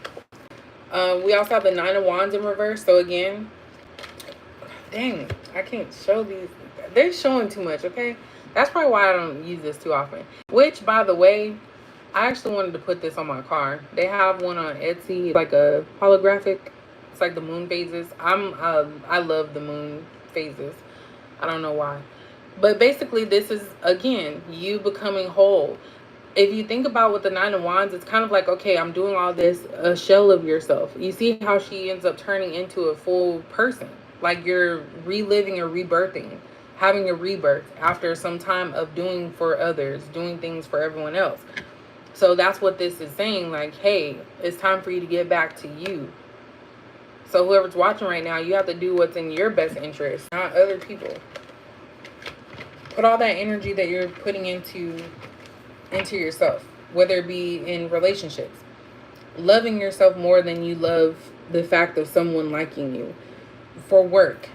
We also have the Nine of Wands in reverse. So again, dang, I can't show these. They're showing too much, okay? That's probably why I don't use this too often. Which, by the way, I actually wanted to put this on my car. They have one on Etsy, like a holographic. It's like the moon phases. I love the moon phases. I don't know why. But basically, this is, again, you becoming whole. If you think about with the Nine of Wands, it's kind of like, okay, I'm doing all this, a shell of yourself. You see how she ends up turning into a full person. Like you're reliving or rebirthing. Having a rebirth after some time of doing for others, doing things for everyone else. So that's what this is saying. Like, hey, it's time for you to get back to you. So whoever's watching right now, you have to do what's in your best interest, not other people. Put all that energy that you're putting into yourself, whether it be in relationships. Loving yourself more than you love the fact of someone liking you. For work.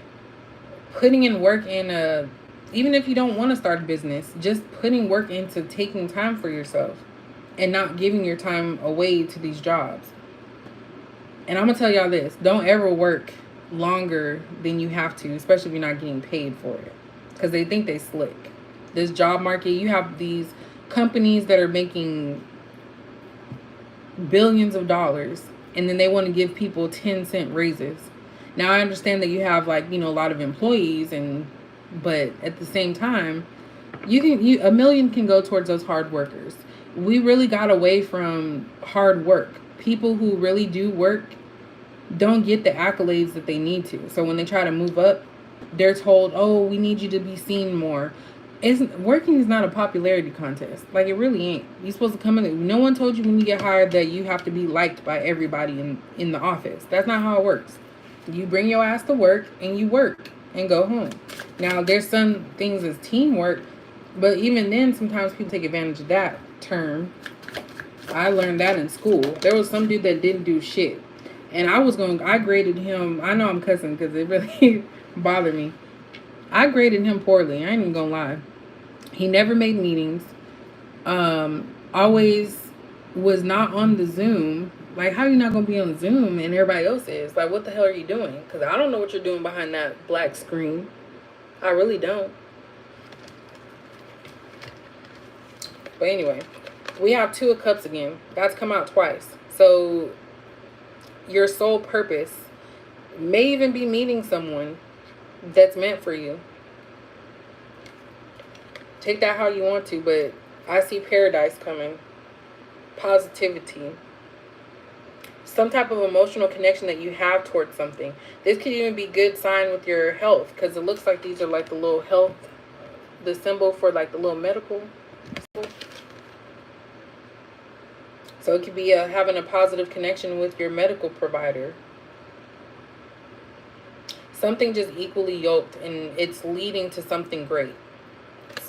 Putting in work in even if you don't want to start a business, just putting work into taking time for yourself and not giving your time away to these jobs. And I'm going to tell y'all this. Don't ever work longer than you have to, especially if you're not getting paid for it. Because they think they slick. This job market, you have these companies that are making billions of dollars and then they want to give people 10-cent raises. Now, I understand that you have, like, you know, a lot of employees, but at the same time, a million can go towards those hard workers. We really got away from hard work. People who really do work don't get the accolades that they need to. So when they try to move up, they're told, oh, we need you to be seen more. Working is not a popularity contest. Like, it really ain't. You're supposed to come in. No one told you when you get hired that you have to be liked by everybody in the office. That's not how it works. You bring your ass to work and you work and go home. Now, there's some things as teamwork, but even then, sometimes people take advantage of that term. I learned that in school. There was some dude that didn't do shit. And I graded him. I know I'm cussing because it really bothered me. I graded him poorly. I ain't even gonna lie. He never made meetings. Always was not on the Zoom. Like, how are you not going to be on Zoom and everybody else is? Like, what the hell are you doing? Because I don't know what you're doing behind that black screen. I really don't. But anyway, we have Two of Cups again. That's come out twice. So, your sole purpose may even be meeting someone that's meant for you. Take that how you want to, but I see paradise coming. Positivity. Some type of emotional connection that you have towards something. This could even be good sign with your health, because it looks like these are like the little health, the symbol for like the little medical. So it could be having a positive connection with your medical provider. Something just equally yoked, and it's leading to something great.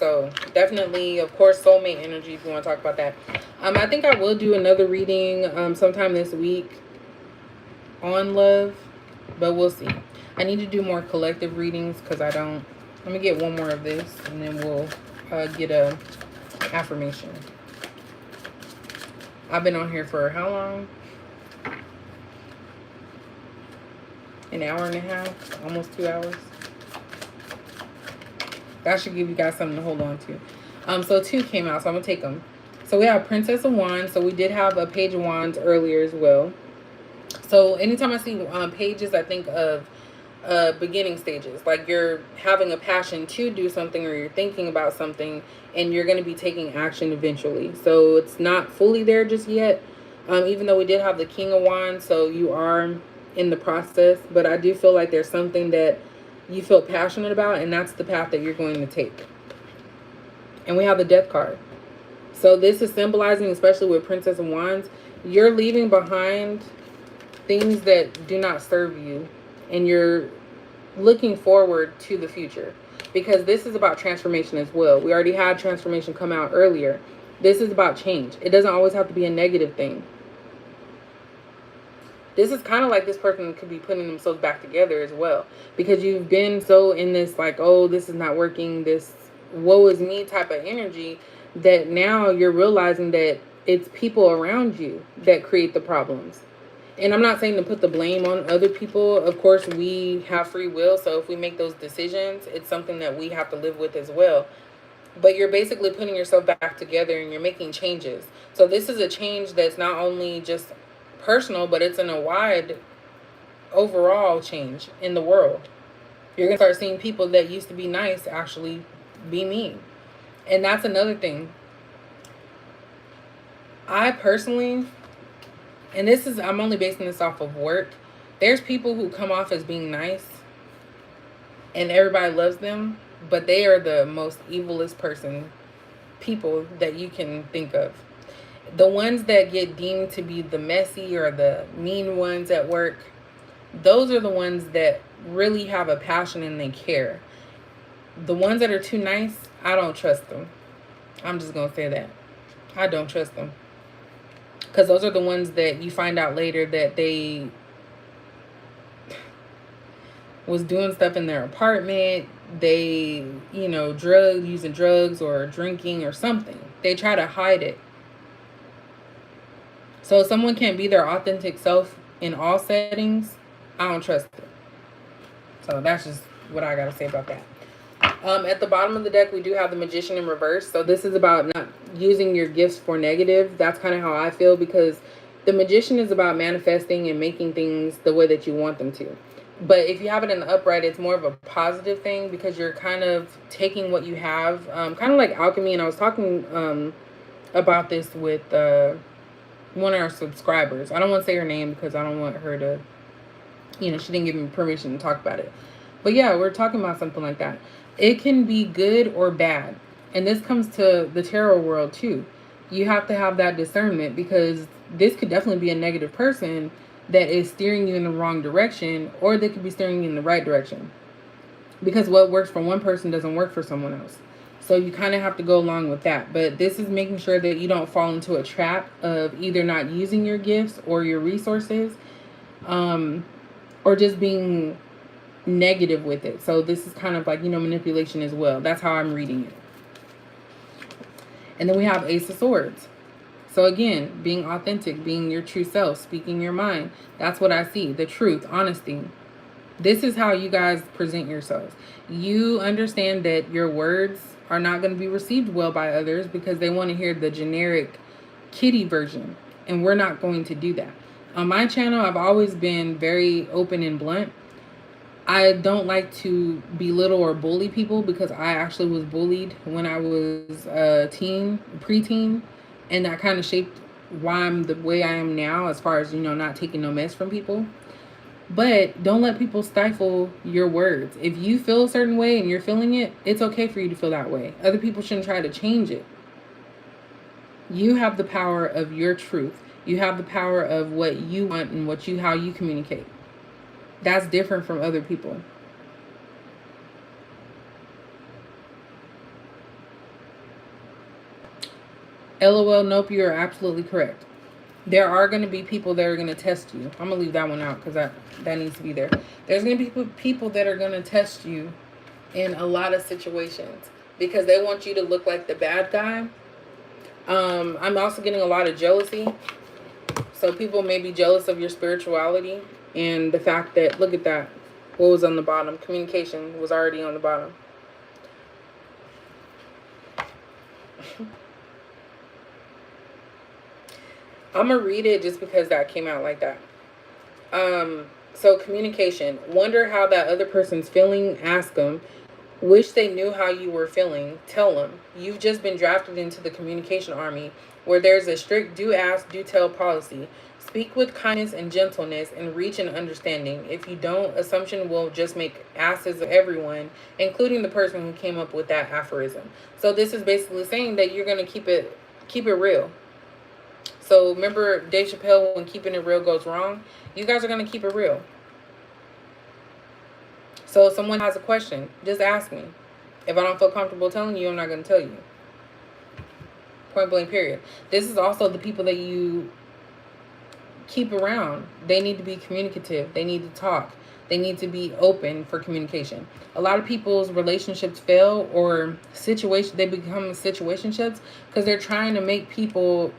So definitely, of course, soulmate energy if you want to talk about that. I think I will do another reading sometime this week on love, but we'll see. I need to do more collective readings because I don't. Let me get one more of this, and then we'll get a affirmation. I've been on here for how long? An hour and a half, almost 2 hours. That should give you guys something to hold on to. So 2 came out, so I'm gonna take them. So we have Princess of Wands. So we did have a Page of Wands earlier as well. So anytime I see pages, I think of beginning stages. Like you're having a passion to do something, or you're thinking about something, and you're going to be taking action eventually. So it's not fully there just yet. Even though we did have the King of Wands, so you are in the process. But I do feel like there's something that you feel passionate about, and that's the path that you're going to take. And we have the Death card. So this is symbolizing, especially with Princess of Wands, you're leaving behind things that do not serve you, and you're looking forward to the future, because this is about transformation as well. We already had transformation come out earlier. This is about change. It doesn't always have to be a negative thing. This is kind of like this person could be putting themselves back together as well, because you've been so in this like, oh, this is not working, this woe is me type of energy, that now you're realizing that it's people around you that create the problems. And I'm not saying to put the blame on other people. Of course, we have free will. So if we make those decisions, it's something that we have to live with as well. But you're basically putting yourself back together, and you're making changes. So this is a change that's not only just personal, but it's in a wide overall change in the world. You're going to start seeing people that used to be nice actually be mean. And that's another thing. I personally, and this is, I'm only basing this off of work. There's people who come off as being nice and everybody loves them, but they are the most evilest people that you can think of. The ones that get deemed to be the messy or the mean ones at work, those are the ones that really have a passion and they care. The ones that are too nice, I don't trust them. I'm just going to say that. I don't trust them. Because those are the ones that you find out later that they was doing stuff in their apartment. They, using drugs or drinking or something. They try to hide it. So if someone can't be their authentic self in all settings, I don't trust them. So that's just what I got to say about that. At the bottom of the deck, we do have the Magician in reverse. So this is about not using your gifts for negative. That's kind of how I feel, because the Magician is about manifesting and making things the way that you want them to. But if you have it in the upright, it's more of a positive thing, because you're kind of taking what you have, kind of like alchemy. And I was talking about this with one of our subscribers. I don't want to say her name because I don't want her to, she didn't give me permission to talk about it. But yeah, we're talking about something like that. It can be good or bad. And this comes to the tarot world too. You have to have that discernment, because this could definitely be a negative person that is steering you in the wrong direction, or they could be steering you in the right direction. Because what works for one person doesn't work for someone else. So you kind of have to go along with that. But this is making sure that you don't fall into a trap of either not using your gifts or your resources, or just being negative with it. So this is kind of like, manipulation as well. That's how I'm reading it. And then we have Ace of Swords. So again, being authentic, being your true self, speaking your mind. That's what I see. The truth, honesty. This is how you guys present yourselves. You understand that your words are not going to be received well by others, because they want to hear the generic kitty version. And we're not going to do that. On my channel, I've always been very open and blunt. I don't like to belittle or bully people, because I actually was bullied when I was a preteen, and that kind of shaped why I'm the way I am now, as far as, not taking no mess from people. But don't let people stifle your words. If you feel a certain way and you're feeling it, it's okay for you to feel that way. Other people shouldn't try to change it. You have the power of your truth. You have the power of what you want and how you communicate. That's different from other people. LOL, nope, you are absolutely correct. There are going to be people that are going to test you. I'm going to leave that one out because that needs to be there. There's going to be people that are going to test you in a lot of situations because they want you to look like the bad guy. I'm also getting a lot of jealousy. So people may be jealous of your spirituality and the fact that, look at that. What was on the bottom? Communication was already on the bottom. I'm going to read it just because that came out like that. So communication. Wonder how that other person's feeling. Ask them. Wish they knew how you were feeling. Tell them. You've just been drafted into the communication army where there's a strict do ask, do tell policy. Speak with kindness and gentleness and reach an understanding. If you don't, assumption will just make asses of everyone, including the person who came up with that aphorism. So this is basically saying that you're going to keep it real. So remember Dave Chappelle, when keeping it real goes wrong? You guys are going to keep it real. So if someone has a question, just ask me. If I don't feel comfortable telling you, I'm not going to tell you. Point blank, period. This is also the people that you keep around. They need to be communicative. They need to talk. They need to be open for communication. A lot of people's relationships fail, or they become situationships because they're trying to make people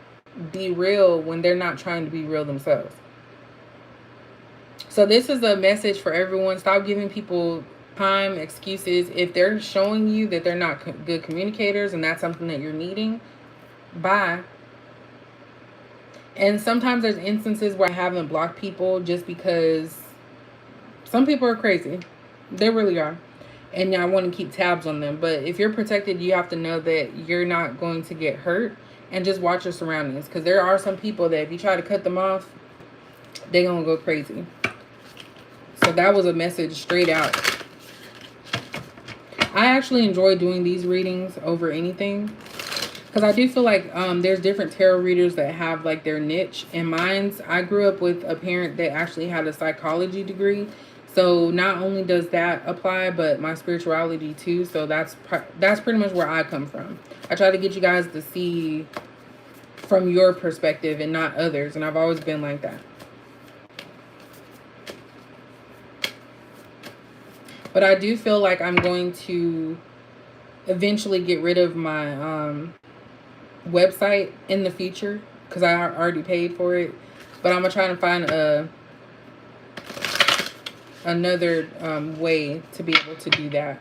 be real when they're not trying to be real themselves. So this is a message for everyone. Stop giving people time, excuses. If they're showing you that they're not good communicators and that's something that you're needing, bye. And sometimes there's instances where I haven't blocked people just because some people are crazy. They really are. And I want to keep tabs on them. But if you're protected, you have to know that you're not going to get hurt. And just watch your surroundings. Because there are some people that if you try to cut them off, they're going to go crazy. So that was a message straight out. I actually enjoy doing these readings over anything. Because I do feel like there's different tarot readers that have like their niche. And mine's, I grew up with a parent that actually had a psychology degree. So not only does that apply, but my spirituality too. So that's pretty much where I come from. I try to get you guys to see from your perspective and not others. And I've always been like that. But I do feel like I'm going to eventually get rid of my website in the future because I already paid for it. But I'm going to try to find another way to be able to do that.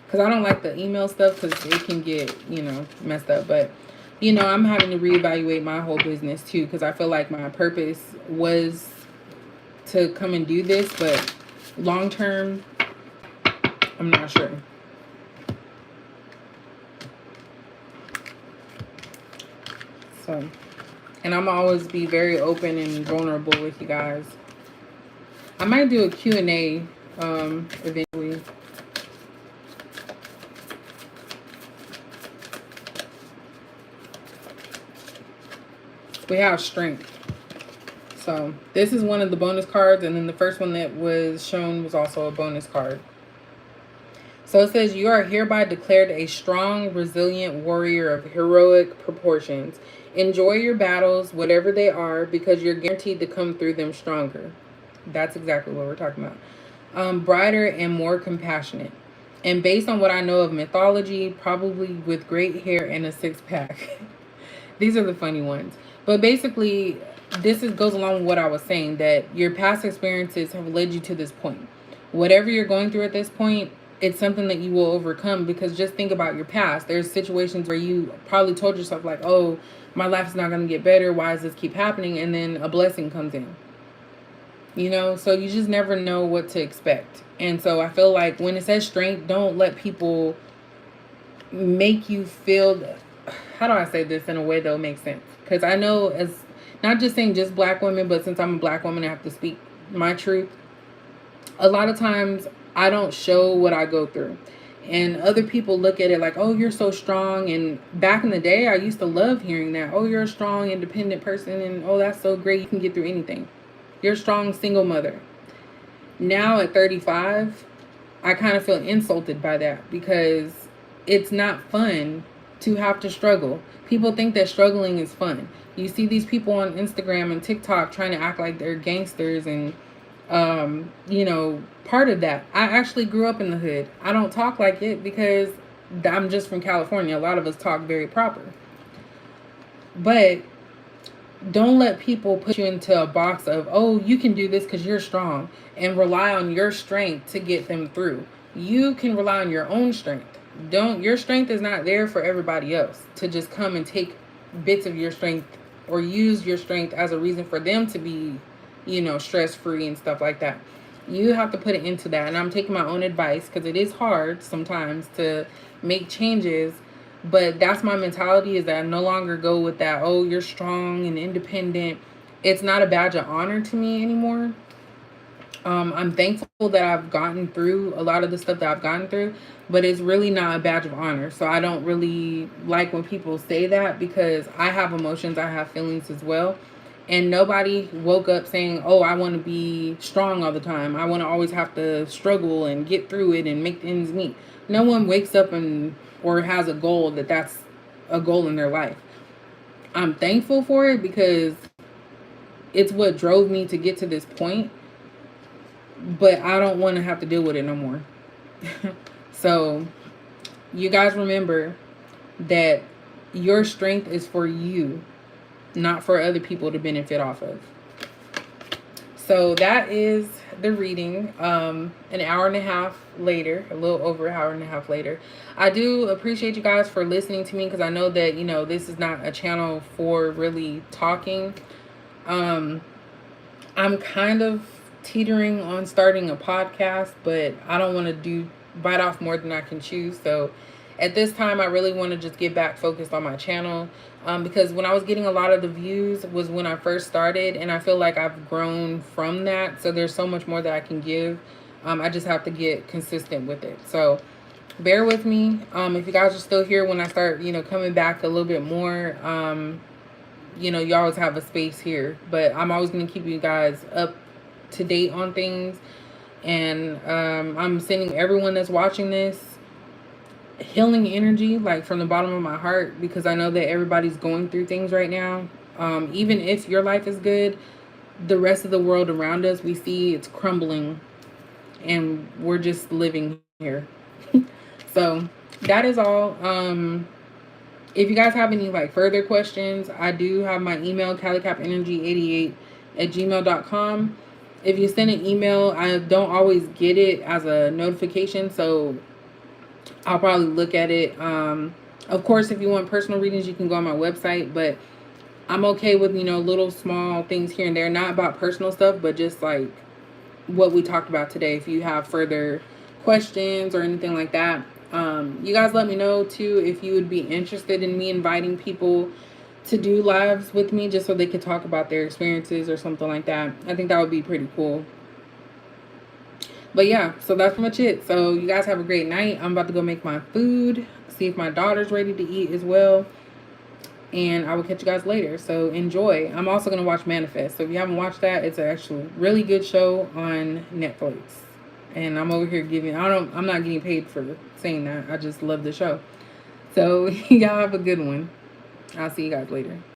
Because I don't like the email stuff because it can get, messed up. But, I'm having to reevaluate my whole business too because I feel like my purpose was to come and do this. But long term, I'm not sure. So, and I'm always be very open and vulnerable with you guys. I might do a Q&A eventually. We have strength. So this is one of the bonus cards, and then the first one that was shown was also a bonus card. So it says, you are hereby declared a strong, resilient warrior of heroic proportions. Enjoy your battles, whatever they are, because you're guaranteed to come through them stronger. That's exactly what we're talking about. Brighter and more compassionate. And based on what I know of mythology, probably with great hair and a six-pack. These are the funny ones. But basically, this goes along with what I was saying, that your past experiences have led you to this point. Whatever you're going through at this point, it's something that you will overcome, because just think about your past. There's situations where you probably told yourself like, oh, my life is not going to get better. Why does this keep happening? And then a blessing comes in. So you just never know what to expect. And so I feel like when it says strength, don't let people make you feel, how do I say this in a way that'll make sense? Because I know, as not just saying just black women, but since I'm a black woman, I have to speak my truth. A lot of times I don't show what I go through. And other people look at it like, oh, you're so strong. And back in the day, I used to love hearing that. Oh, you're a strong, independent person. And oh, that's so great. You can get through anything. You're a strong single mother. Now at 35, I kind of feel insulted by that, because it's not fun to have to struggle. People think that struggling is fun. You see these people on Instagram and TikTok trying to act like they're gangsters and part of that. I actually grew up in the hood. I don't talk like it because I'm just from California. A lot of us talk very proper. But don't let people put you into a box of, oh, you can do this because you're strong, and rely on your strength to get them through. You can rely on your own strength. Don't Your strength is not there for everybody else to just come and take bits of your strength or use your strength as a reason for them to be, stress free and stuff like that. You have to put it into that. And I'm taking my own advice because it is hard sometimes to make changes, but that's my mentality, is that I no longer go with that, oh, you're strong and independent. It's not a badge of honor to me anymore. I'm thankful that I've gotten through a lot of the stuff that I've gotten through, but it's really not a badge of honor. So I don't really like when people say that, because I have emotions, I have feelings as well. And nobody woke up saying, oh, I want to be strong all the time. I want to always have to struggle and get through it and make ends meet. No one wakes up and or has a goal that's a goal in their life. I'm thankful for it because it's what drove me to get to this point, but I don't want to have to deal with it no more. So you guys remember that your strength is for you, not for other people to benefit off of. So that is the reading. An hour and a half later, a little over an hour and a half later. I do appreciate you guys for listening to me, because I know that, this is not a channel for really talking. I'm kind of teetering on starting a podcast, but I don't want to bite off more than I can chew. So at this time, I really want to just get back focused on my channel, because when I was getting a lot of the views was when I first started, and I feel like I've grown from that. So there's so much more that I can give. I just have to get consistent with it. So bear with me. If you guys are still here when I start, coming back a little bit more, you always have a space here. But I'm always going to keep you guys up to date on things. And I'm sending everyone that's watching this healing energy, like from the bottom of my heart, because I know that everybody's going through things right now. Even if your life is good, the rest of the world around us, we see it's crumbling, and we're just living here. So that is all. If you guys have any further questions, I do have my email, calicapenergy88@gmail.com. If you send an email, I don't always get it as a notification, so I'll probably look at it. Of course, if you want personal readings, you can go on my website, but I'm okay with, little small things here and there, not about personal stuff, but just what we talked about today. If you have further questions or anything like that, you guys let me know too, if you would be interested in me inviting people to do lives with me, just so they could talk about their experiences or something like that. I think that would be pretty cool. But yeah, so that's pretty much it. So you guys have a great night. I'm about to go make my food, see if my daughter's ready to eat as well. And I will catch you guys later. So enjoy. I'm also going to watch Manifest. So if you haven't watched that, it's an actual really good show on Netflix. And I'm over here I'm not getting paid for saying that. I just love the show. So y'all have a good one. I'll see you guys later.